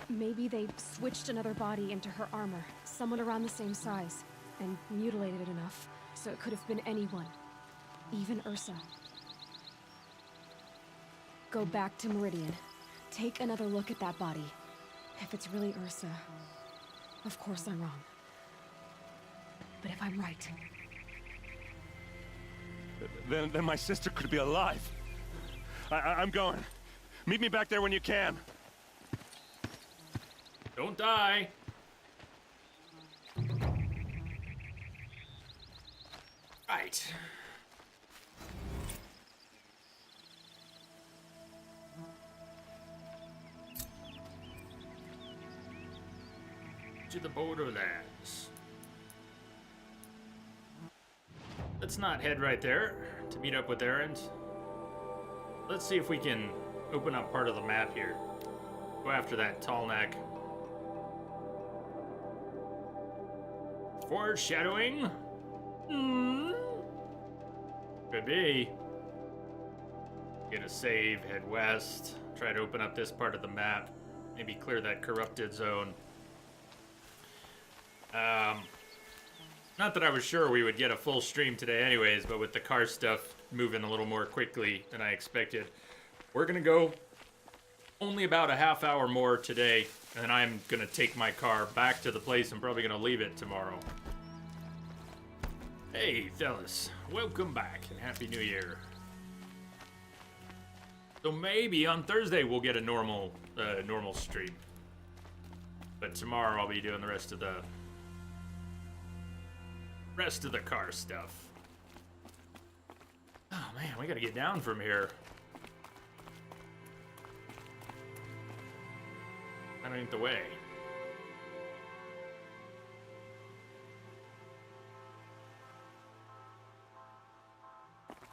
Maybe they switched another body into her armor, someone around the same size, and mutilated it enough, so it could have been anyone. Even Ursa. Go back to Meridian. Take another look at that body. If it's really Ursa, of course I'm wrong. But if I'm right, Then my sister could be alive. I'm going. Meet me back there when you can. Don't die. Right. To the Borderlands. Let's not head right there to meet up with Erend. Let's see if we can open up part of the map here. Go after that tall neck. Foreshadowing? Could be. Get a save, head west. Try to open up this part of the map. Maybe clear that corrupted zone. Not that I was sure we would get a full stream today anyways, but with the car stuff moving a little more quickly than I expected, we're gonna go only about a half hour more today, and then I'm gonna take my car back to the place. I'm probably gonna leave it tomorrow. Hey, fellas, welcome back and Happy New Year. So maybe on Thursday we'll get a normal stream, but tomorrow I'll be doing the rest of the car stuff. Oh man, we gotta get down from here. That ain't the way.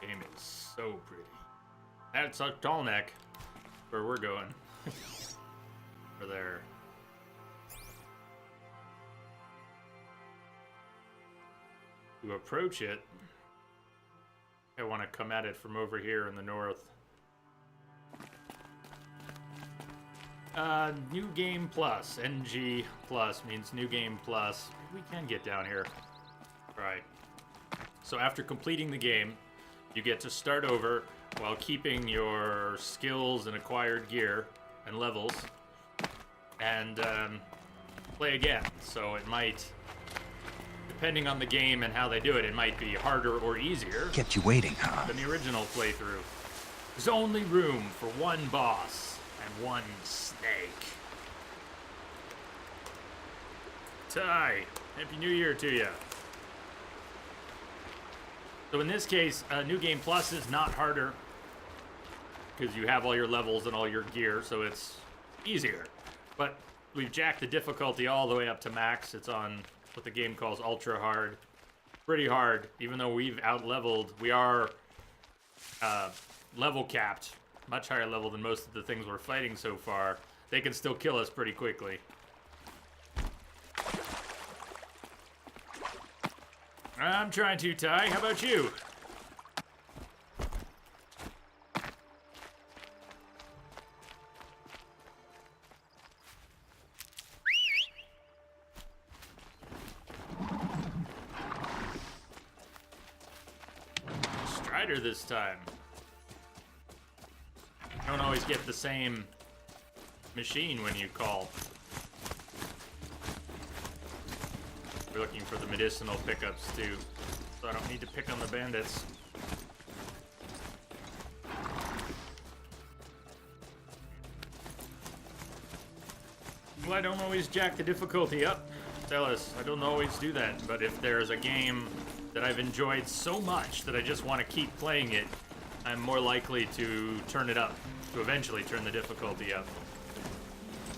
Game is so pretty. That's a tall neck. Where we're going. Over there. To approach it, I want to come at it from over here in the north. New Game Plus. NG Plus means New Game Plus. We can get down here. Right. So after completing the game, you get to start over while keeping your skills and acquired gear and levels, and play again. So it might, depending on the game and how they do it, it might be harder or easier Kept you waiting, huh? than the original playthrough. There's only room for one boss and one snake. Ty, Happy New Year to you. So in this case, New Game Plus is not harder because you have all your levels and all your gear, so it's easier. But we've jacked the difficulty all the way up to max. It's on what the game calls ultra hard. Pretty hard, even though we've out-leveled. We are level capped, much higher level than most of the things we're fighting so far. They can still kill us pretty quickly. I'm trying to, Ty. How about you? Strider this time. You don't always get the same machine when you call. We're looking for the medicinal pickups too, so I don't need to pick on the bandits. Well, I don't always jack the difficulty up. Tell us, I don't always do that, but if there's a game that I've enjoyed so much that I just want to keep playing it, I'm more likely to turn it up, to eventually turn the difficulty up.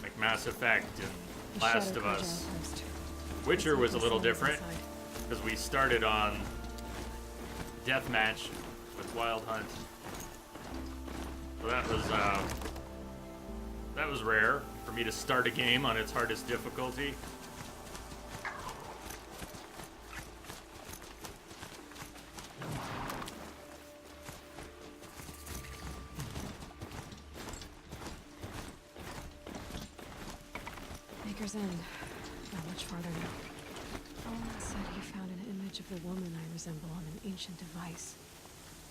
Like Mass Effect and Last of Us. Witcher was a little different, because we started on Deathmatch with Wild Hunt. So that was rare for me to start a game on its hardest difficulty. Maker's End. Not much farther now. Owen said he found an image of the woman I resemble on an ancient device.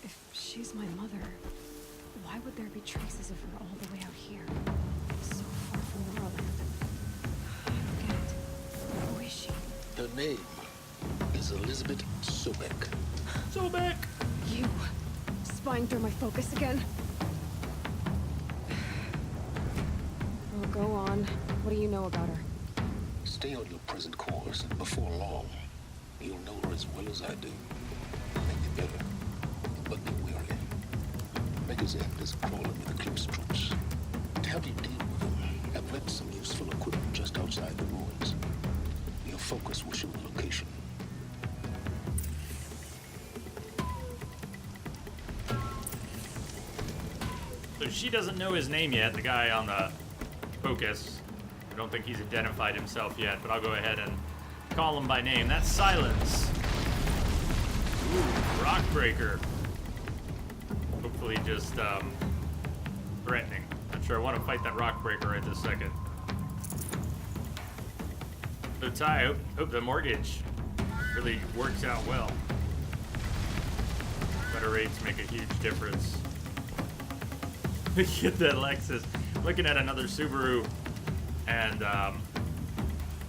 If she's my mother, why would there be traces of her all the way out here? So far from Morrowind. I don't get it. Who is she? Her name is Elizabeth Sobek. Sobek! You! Spying through my focus again? Oh, go on. What do you know about her? Stay on your present course, and before long, you'll know her as well as I do. Maybe better, but be wary. Maker's End is crawling with Eclipse troops. To help you deal with them, I've left some useful equipment just outside the ruins. Your focus will show the location. So she doesn't know his name yet, the guy on the focus. I don't think he's identified himself yet, but I'll go ahead and call him by name. That's Silence. Ooh, Rockbreaker. Hopefully just threatening. Not sure I want to fight that Rockbreaker right this second. So Ty, hope the mortgage really works out well. Better rates make a huge difference. Get that Lexus. Looking at another Subaru and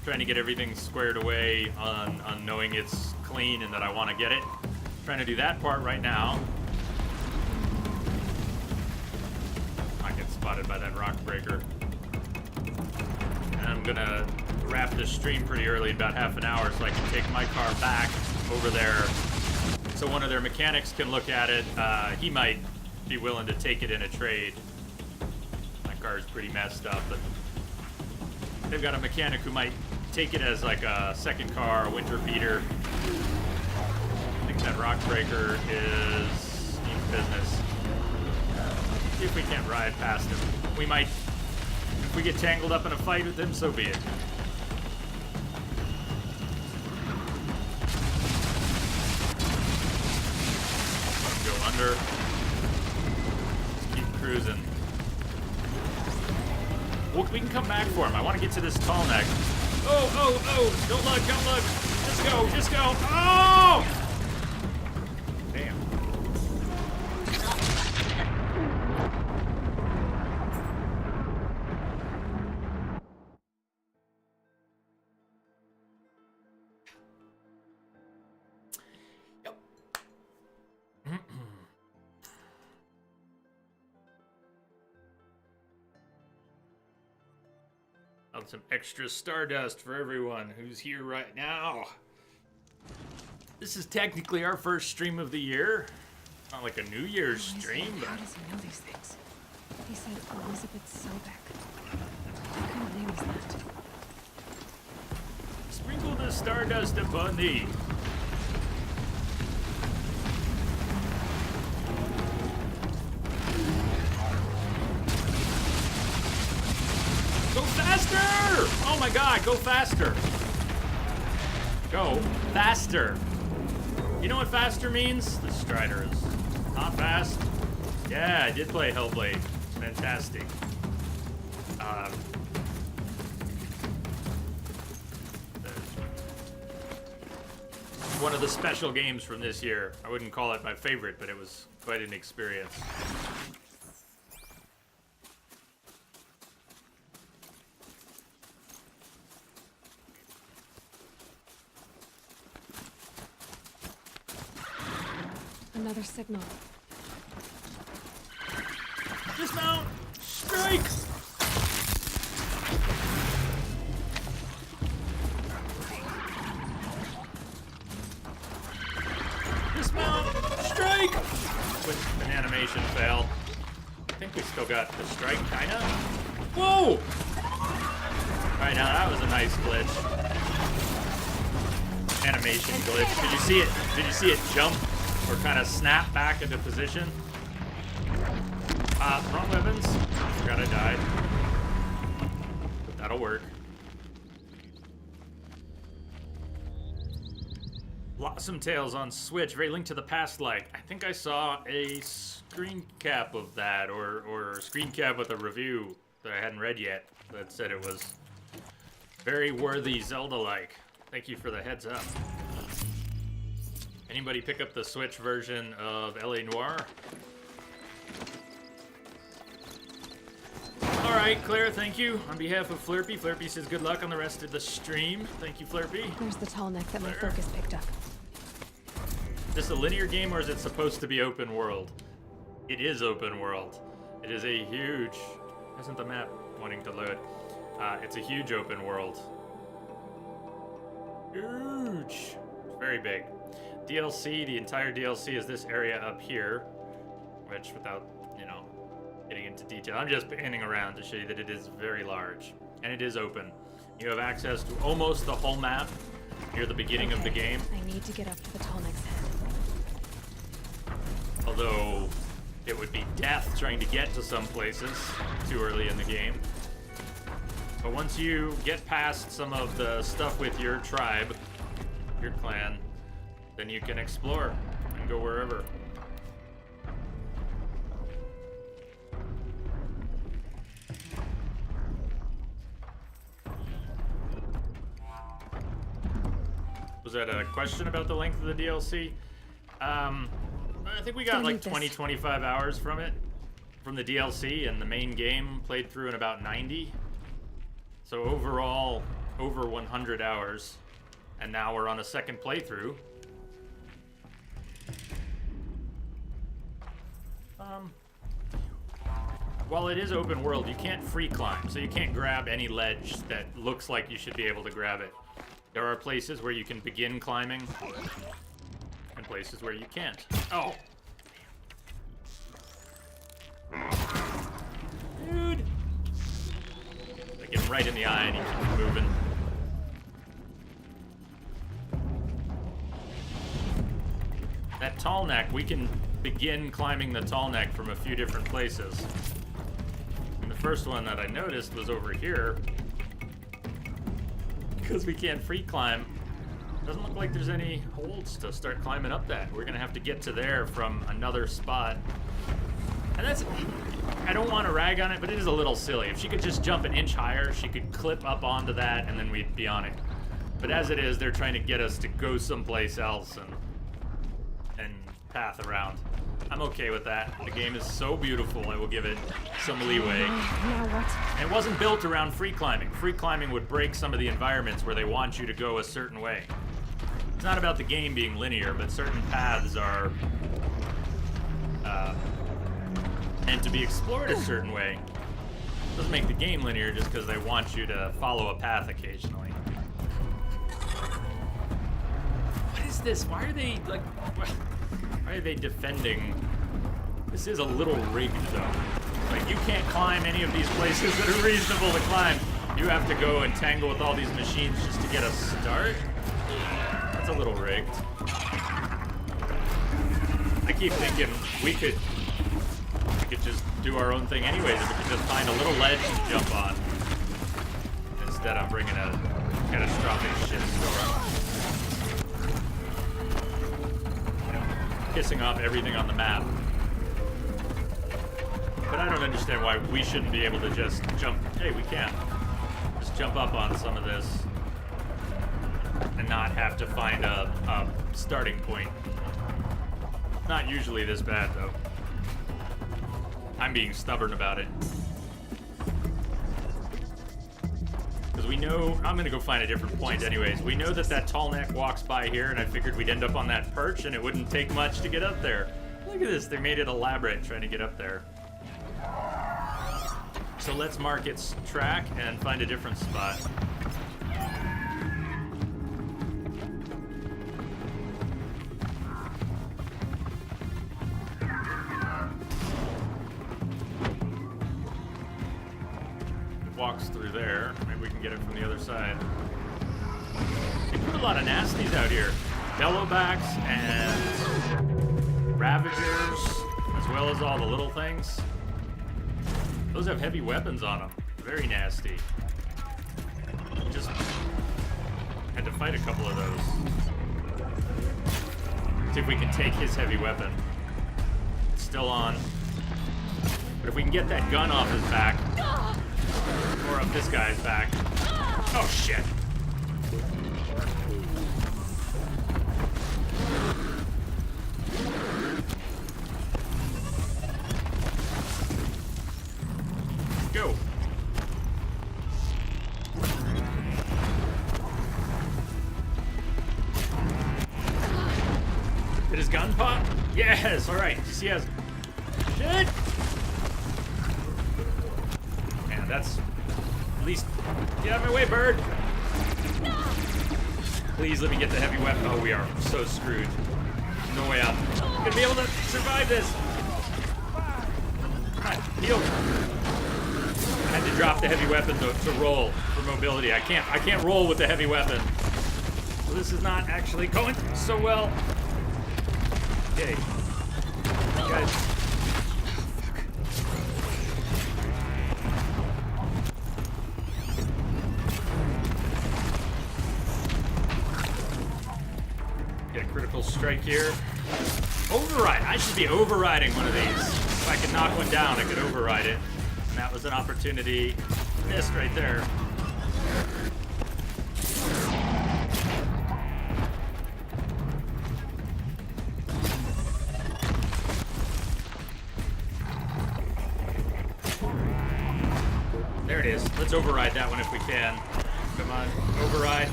trying to get everything squared away on knowing it's clean and that I want to get it. Trying to do that part right now. I get spotted by that rock breaker. And I'm gonna wrap this stream pretty early, about half an hour, so I can take my car back over there so one of their mechanics can look at it. He might be willing to take it in a trade. My car is pretty messed up, but they've got a mechanic who might take it as like a second car, a winter beater. I think that rock breaker is needs business. See if we can't ride past him. We might. If we get tangled up in a fight with him, so be it. Go under. Just keep cruising. Well, we can come back for him. I want to get to this tall neck. Oh, oh, oh! Don't look, don't look! Just go, just go! Oh! Damn. Some extra Stardust for everyone who's here right now. This is technically our first stream of the year. Not like a New Year's stream, but How does he know these things? He said Elizabeth Sobek. What kind of name is that? sprinkle the Stardust upon thee. Go faster! Oh my god, go faster! Go faster! You know what faster means? The Strider is not fast. Yeah, I did play Hellblade. Fantastic. One of the special games from this year. I wouldn't call it my favorite, but it was quite an experience. Another signal. Dismount! Strike! Dismount! Strike! With an animation fail. I think we still got the strike, kinda. Whoa! Alright, now that was a nice glitch. Animation glitch. Did you see it? Did you see it jump? Or kind of snap back into position. Wrong weapons. Forgot I died. But that'll work. Blossom Tales on Switch. Very Link to the Past like. I think I saw a screen cap of that, or a screen cap with a review that I hadn't read yet that said it was very worthy Zelda-like. Thank you for the heads up. Anybody pick up the Switch version of L.A. Noire? Alright, Claire, thank you. On behalf of Flurpy, Flurpy says good luck on the rest of the stream. Thank you, Flurpy. There's the tall neck that my Claire? focus picked up. Is this a linear game or is it supposed to be open world? It is open world. It is a huge... Isn't the map wanting to load? It's a huge open world. Huge! It's very big. DLC, the entire DLC is this area up here, which without, getting into detail, I'm just panning around to show you that it is very large, and it is open. You have access to almost the whole map near the beginning of the game, I need to get up to the tall neck's head. although it would be death trying to get to some places too early in the game. But once you get past some of the stuff with your tribe, your clan, then you can explore and go wherever. Was that a question about the length of the DLC? I think we got Don't like need this. 20, 25 hours from it, from the DLC, and the main game played through in about 90. So overall, over 100 hours. And now we're on a second playthrough. While it is open world, you can't free climb, so you can't grab any ledge that looks like you should be able to grab it. There are places where you can begin climbing, and places where you can't. Oh! Dude! I get him right in the eye and he keeps moving. That tall neck, we can begin climbing the tall neck from a few different places. And the first one that I noticed was over here. Because we can't free climb. Doesn't look like there's any holds to start climbing up that. We're gonna have to get to there from another spot. And that's, I don't want to rag on it, but it is a little silly. If she could just jump an inch higher, she could clip up onto that and then we'd be on it. But as it is, they're trying to get us to go someplace else and path around. I'm okay with that. The game is so beautiful, I will give it some leeway. Now what? And it wasn't built around free climbing. Free climbing would break some of the environments where they want you to go a certain way. It's not about the game being linear, but certain paths are meant to be explored a certain way. It doesn't make the game linear just because they want you to follow a path occasionally. What is this? Why are they, like, why are they defending? This is a little rigged, though. Like, you can't climb any of these places that are reasonable to climb. You have to go and tangle with all these machines just to get a start. That's a little rigged. I keep thinking we could just do our own thing anyways if we could just find a little ledge to jump on. Instead, I'm bringing a catastrophic shitstorm. Pissing off everything on the map. But I don't understand why we shouldn't be able to just jump. Hey, we can. Just jump up on some of this and not have to find a starting point. Not usually this bad, though. I'm being stubborn about it. Because we know, I'm gonna go find a different point anyways. We know that tall neck walks by here, and I figured we'd end up on that perch, and it wouldn't take much to get up there. Look at this, they made it elaborate trying to get up there. So let's mark its track and find a different spot. Walks through there. Maybe we can get it from the other side. They put a lot of nasties out here. Bellowbacks and Ravagers, as well as all the little things. Those have heavy weapons on them. Very nasty. Just had to fight a couple of those. See if we can take his heavy weapon. It's still on. But if we can get that gun off his back, or up this guy's back. Oh shit. Go. Did his gun pop? Yes, alright. You see, he has. Shit! Man, that's. At least. Get out of my way, bird! Please let me get the heavy weapon. Oh, we are so screwed. No way out. I'm gonna be able to survive this. Heal. I had to drop the heavy weapon to roll for mobility. I can't roll with the heavy weapon. So this is not actually going so well. Okay. Guys. Get a critical strike here. Override. I should be overriding one of these. If I could knock one down, I could override it. And that was an opportunity missed right there. Let's override that one if we can. Come on, override.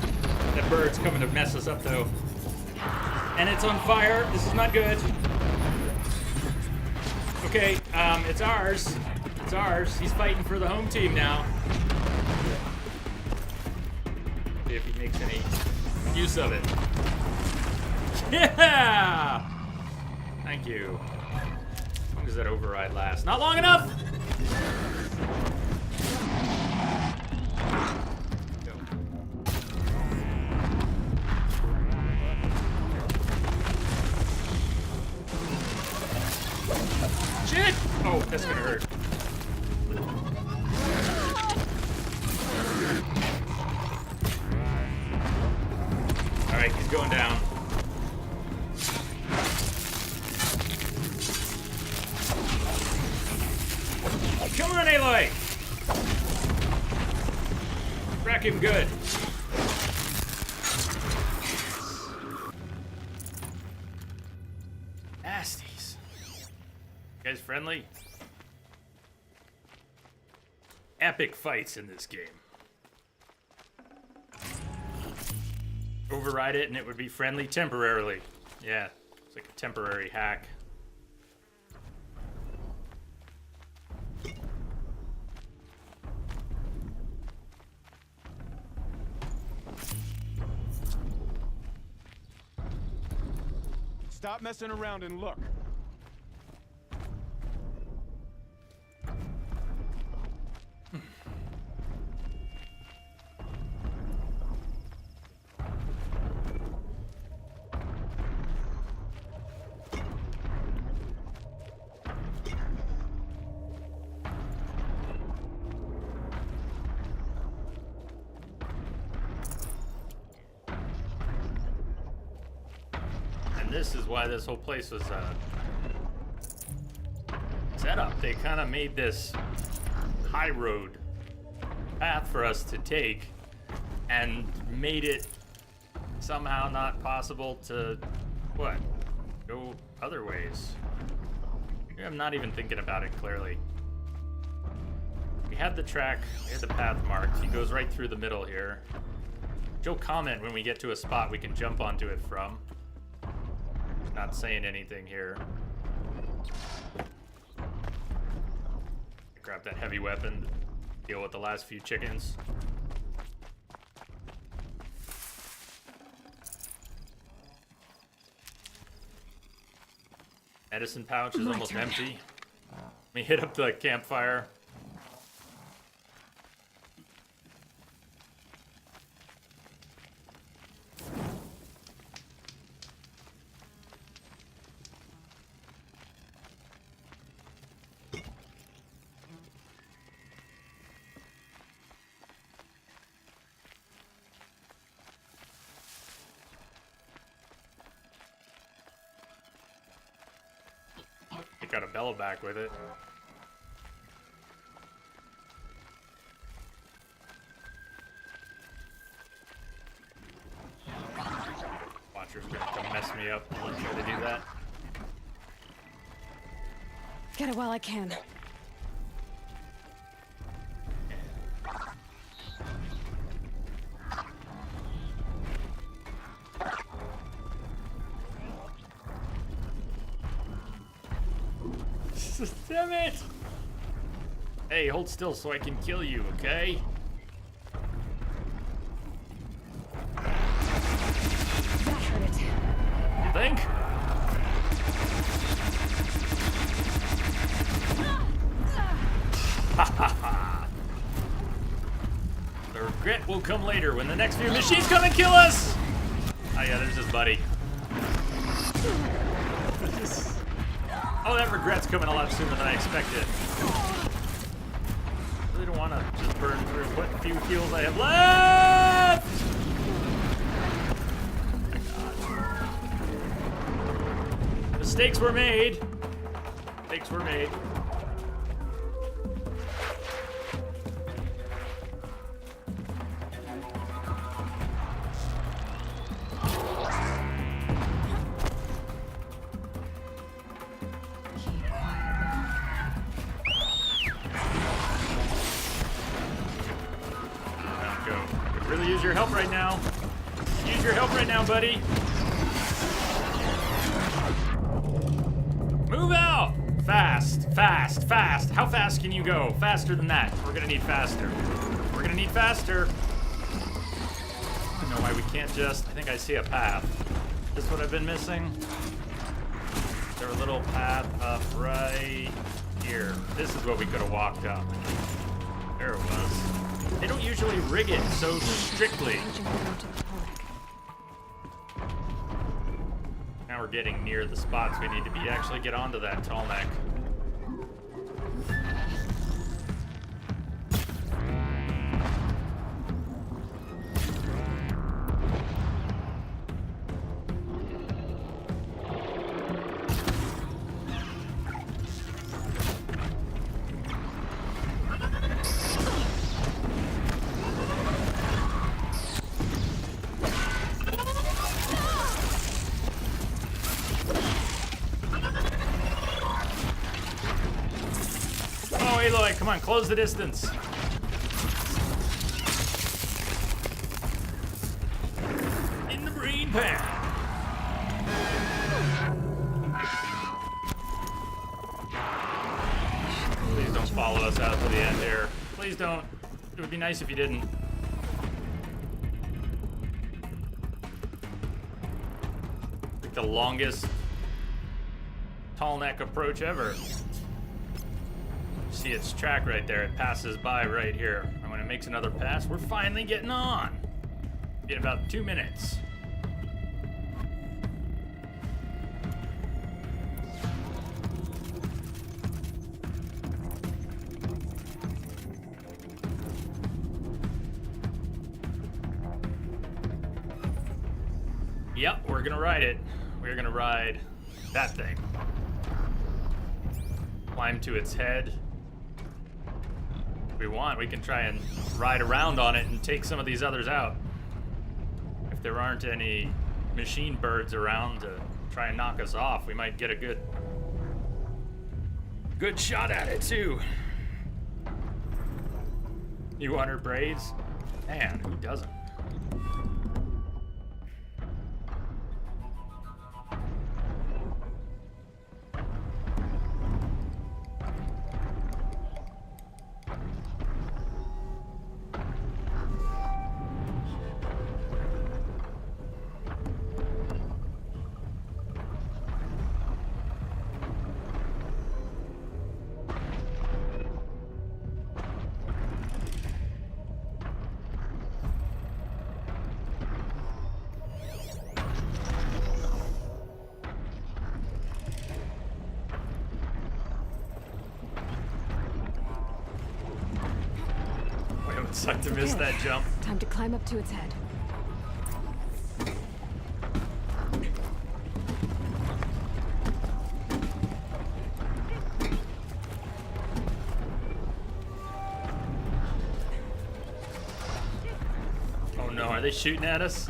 That bird's coming to mess us up though. And it's on fire. This is not good. Okay, it's ours. It's ours. He's fighting for the home team now. See if he makes any use of it. Yeah! Thank you. How long does that override last? Not long enough! Go. Shit! Oh, that's gonna hurt. Alright, he's going down. Come on, Aloy! Crack him good. Nasties. You guys friendly? Epic fights in this game. Override it and it would be friendly temporarily. Yeah, it's like a temporary hack. Stop messing around and look. This is why this whole place was set up. They kind of made this high road path for us to take and made it somehow not possible to, what, go other ways. Maybe I'm not even thinking about it clearly. We had the track, we had the path marked. He goes right through the middle here. Joe, comment when we get to a spot we can jump onto it from. Not saying anything here. Grab that heavy weapon to deal with the last few chickens. Medicine pouch is almost empty. Let me hit up the campfire. Got a bellow back with it. Watcher's gonna come mess me up when I try to do that. Get it while I can. Damn it! Hey, hold still so I can kill you, okay? That hurt it. You think? The regret will come later when the next few machines come and kill us! Oh yeah, there's his buddy. Oh, that regret's coming a lot sooner than I expected. Really don't want to just burn through what few heals I have left! Oh my God. Mistakes were made. Mistakes were made. really use your help right now. Use your help right now, buddy. Move out! Fast, fast, fast. How fast can you go? Faster than that. We're gonna need faster. We're gonna need faster. I don't know why we can't just... I think I see a path. Is this what I've been missing? Is there a little path up right here? This is what we could have walked up. There it was. They don't usually rig it so strictly. Now we're getting near the spots we need to be to actually get onto that tall neck. Aloy, come on, close the distance. In the brain pan. Please don't follow us out to the end here. Please don't. It would be nice if you didn't. Like the longest tall neck approach ever. See its track right there. It passes by right here. And when it makes another pass, we're finally getting on. In about 2 minutes. Yep, we're gonna ride it. We're gonna ride that thing. Climb to its head. If we want, we can try and ride around on it and take some of these others out. If there aren't any machine birds around to try and knock us off, we might get a good shot at it too. You want her braids? Man, who doesn't? Suck to miss that jump. Time to climb up to its head. Oh no, are they shooting at us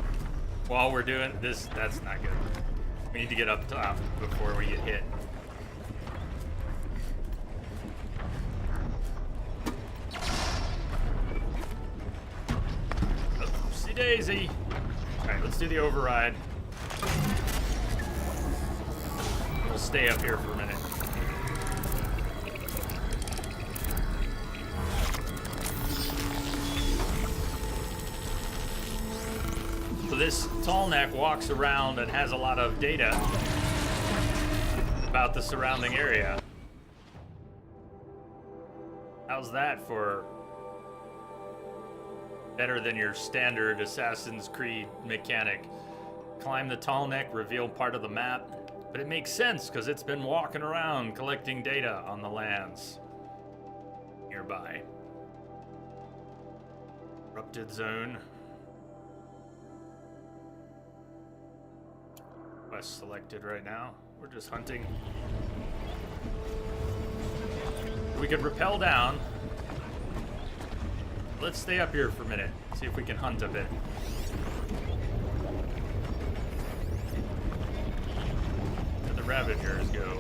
while we're doing this? That's not good. We need to get up top before we get hit. Daisy. All right, let's do the override. We'll stay up here for a minute. So this tall neck walks around and has a lot of data about the surrounding area. How's that for better than your standard Assassin's Creed mechanic? Climb the tall neck, reveal part of the map. But it makes sense because it's been walking around collecting data on the lands nearby. Erupted zone. Quest selected right now. We're just hunting. We could rappel down. Let's stay up here for a minute. See if we can hunt a bit. Where the Ravagers go.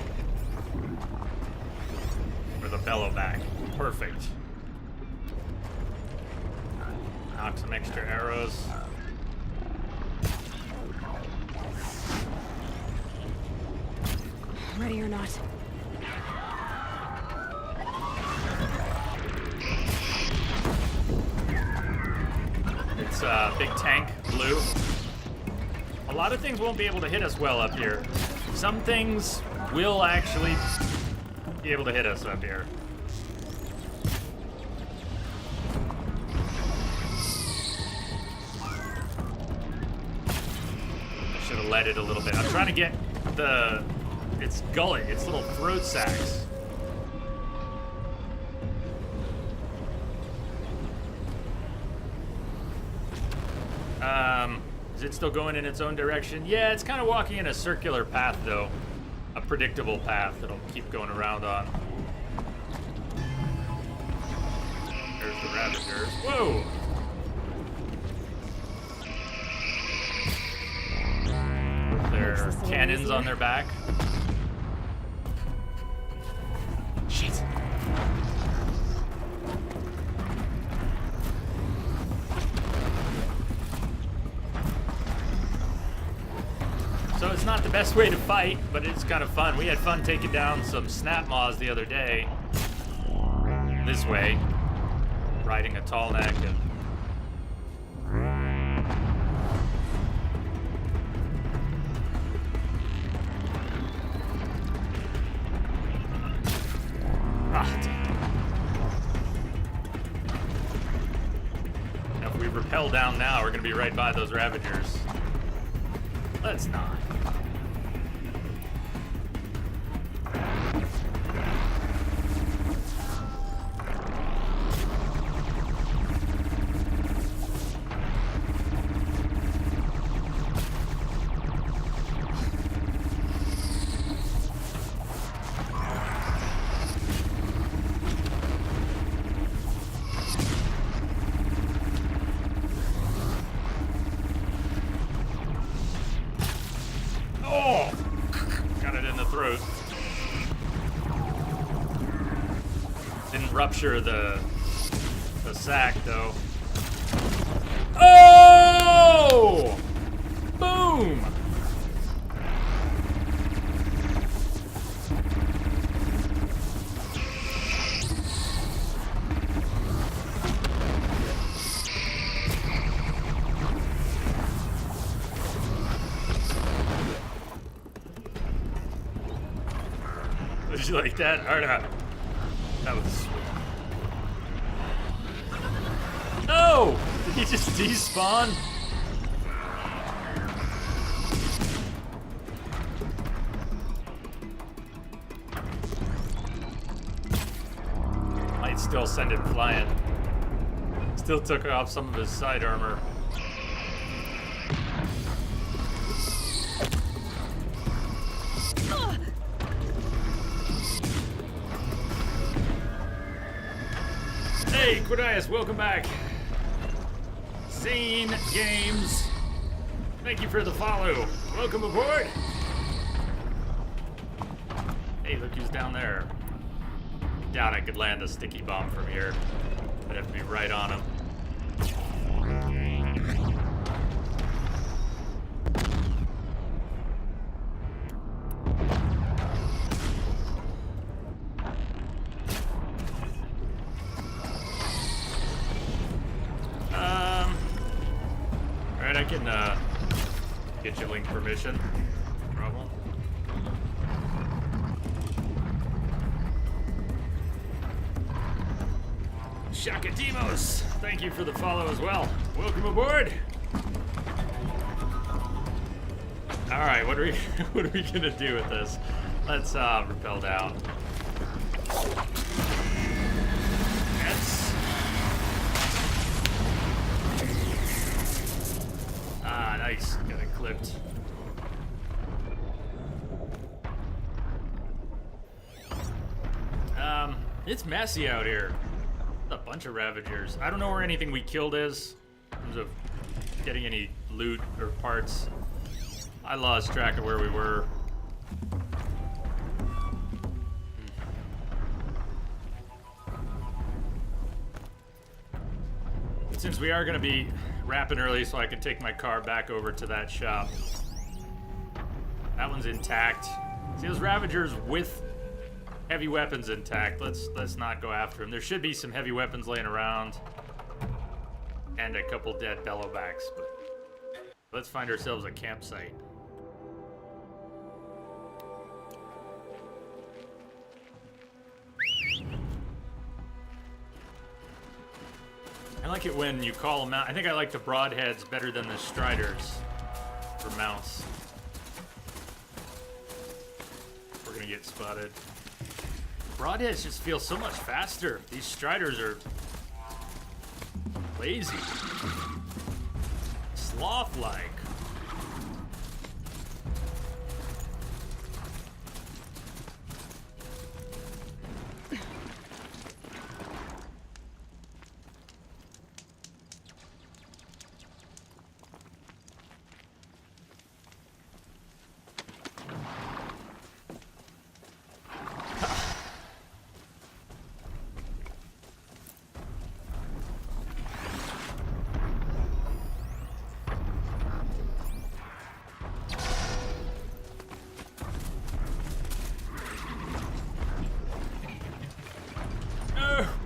Or the Bellowback. Perfect. knock some extra arrows. Ready or not. It's big tank, blue. A lot of things won't be able to hit us well up here. Some things will actually be able to hit us up here. I should have let it a little bit. I'm trying to get its gullet, its little throat sacs. Is it still going in its own direction? Yeah, it's kind of walking in a circular path, though. A predictable path that'll keep going around on. There's the Ravagers. Whoa! With their cannons on their back. Shit. So it's not the best way to fight, but it's kind of fun. We had fun taking down some snap maws the other day. This way. Riding a tall neck and... Ah, damn. Now if we rappel down now, we're gonna be right by those Ravagers. Let's not. Oh! Got it in the throat. Didn't rupture the sack, though. Oh! Boom! Did you like that? Or not? That was sweet. No! Did he just despawn? Might still send it flying. Still took off some of his side armor. Hey, Quidias, welcome back. Sane Games, thank you for the follow. Welcome aboard. Hey, look who's down there. Doubt I could land a sticky bomb from here. I'd have to be right on him. Alright, I can get you link permission. No problem. Shaka Demos, thank you for the follow as well. Welcome aboard. All right, what are we gonna do with this? Let's rappel down. Yes. Ah, nice. Got it clipped. It's messy out here. A bunch of Ravagers. I don't know where anything we killed is in terms of getting any loot or parts. I lost track of where we were. since we are going to be wrapping early so I can take my car back over to that shop. That one's intact. See those Ravagers with heavy weapons intact. Let's not go after them. There should be some heavy weapons laying around. And a couple dead Bellowbacks, but let's find ourselves a campsite. I like it when you call them out. I think I like the Broadheads better than the Striders for mounts. We're gonna get spotted. Broadheads just feel so much faster. These Striders are lazy. Sloth-like.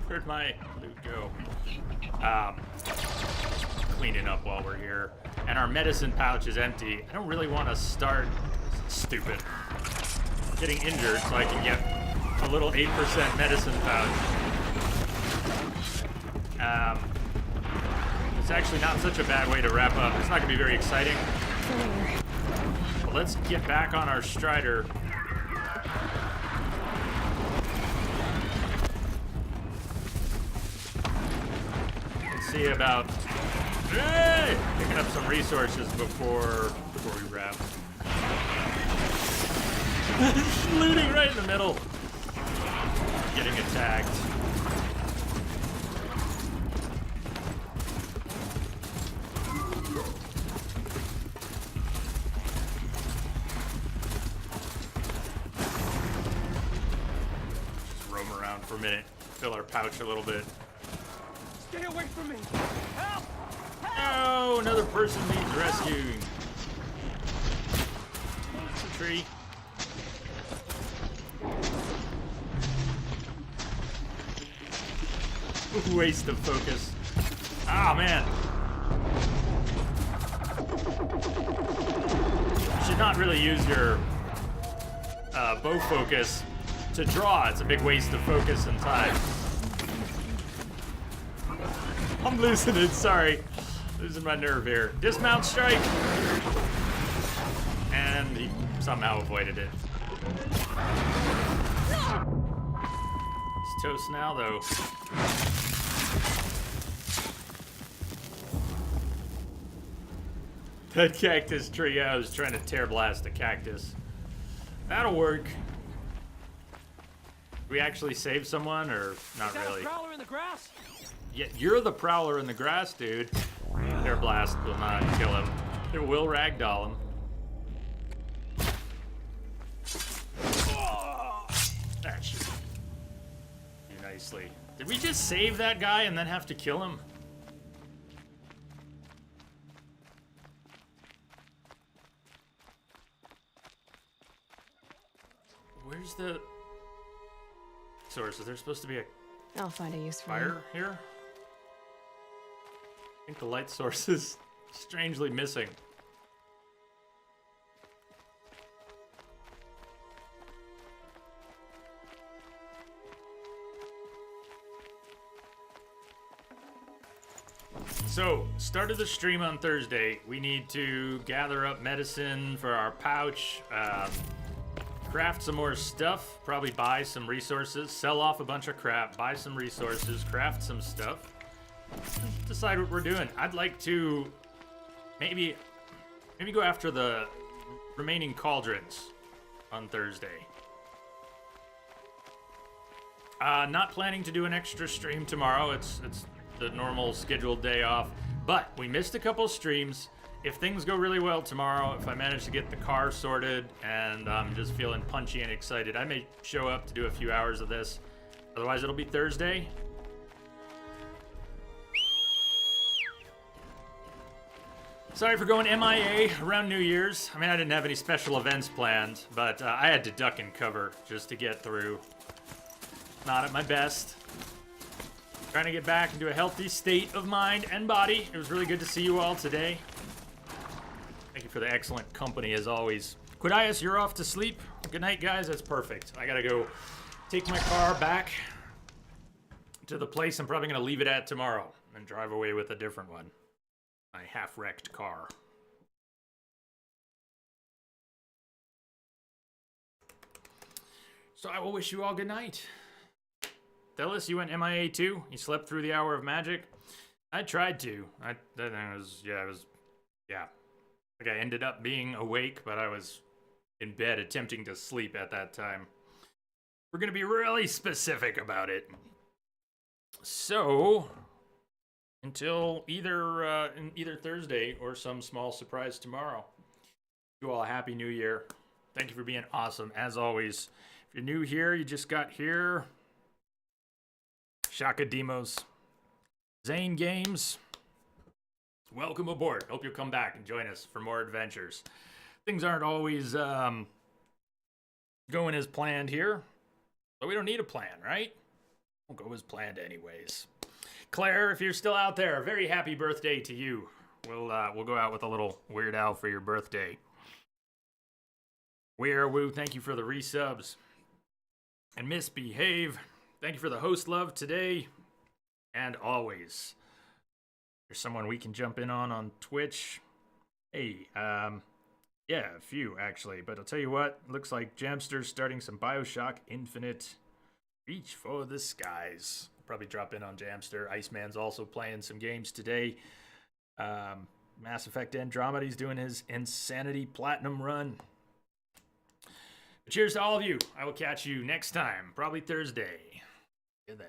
Where'd my loot go? Cleaning up while we're here. And our medicine pouch is empty. I don't really want to start, stupid, getting injured so I can get a little 8% medicine pouch. It's actually not such a bad way to wrap up. It's not going to be very exciting. But let's get back on our Strider. See about picking up some resources before we wrap. Looting right in the middle. Getting attacked. Just roam around for a minute. Fill our pouch a little bit. Stay away from me! Help! Oh, another person needs rescuing. Tree. Waste of focus. Ah, man. You should not really use your bow focus to draw. It's a big waste of focus and time. I'm losing it, sorry. Losing my nerve here. Dismount strike! And he somehow avoided it. He's toast now, though. That cactus tree, I was trying to tear blast a cactus. That'll work. We actually save someone, or not really? Prowler in the grass? Yeah, you're the prowler in the grass, dude. Tear blast will not kill him. It will ragdoll him. That should do nicely. Did we just save that guy and then have to kill him? Where's the source? Is there supposed to be a I'll find a use for fire here? I think the light source is strangely missing. So, start of the stream on Thursday. We need to gather up medicine for our pouch, craft some more stuff, probably buy some resources, sell off a bunch of crap, buy some resources, craft some stuff, decide what we're doing. I'd like to maybe go after the remaining cauldrons on Thursday. Not planning to do an extra stream tomorrow. It's the normal scheduled day off, but we missed a couple streams. If things go really well tomorrow, if I manage to get the car sorted and I'm just feeling punchy and excited, I may show up to do a few hours of this. Otherwise, it'll be Thursday. Sorry for going MIA around New Year's. I mean, I didn't have any special events planned, but I had to duck and cover just to get through. Not at my best. Trying to get back into a healthy state of mind and body. It was really good to see you all today. Thank you for the excellent company as always. Quidias, you're off to sleep. Good night, guys. That's perfect. I gotta go take my car back to the place I'm probably gonna leave it at tomorrow and drive away with a different one. My half-wrecked car. So I will wish you all good night. Delis, you went MIA too? You slept through the hour of magic? I tried to. I think I ended up being awake, but I was in bed attempting to sleep at that time. We're gonna be really specific about it. So, until either Thursday or some small surprise tomorrow. You all a happy new year. Thank you for being awesome as always. If you're new here, you just got here. Shaka Demos, Zane Games. Welcome aboard. Hope you'll come back and join us for more adventures. Things aren't always going as planned here, but we don't need a plan, right? Won't go as planned anyways. Claire, if you're still out there, very happy birthday to you. We'll go out with a little Weird Al for your birthday. Weirwoo, thank you for the resubs. And Misbehave, thank you for the host love today and always. There's someone we can jump in on Twitch. Hey, yeah, a few actually, but I'll tell you what, looks like Jamster's starting some BioShock Infinite. Reach for the skies. Probably drop in on Jamster. Iceman's also playing some games today. Mass Effect Andromeda's doing his Insanity Platinum run. But cheers to all of you. I will catch you next time, probably Thursday. See you then.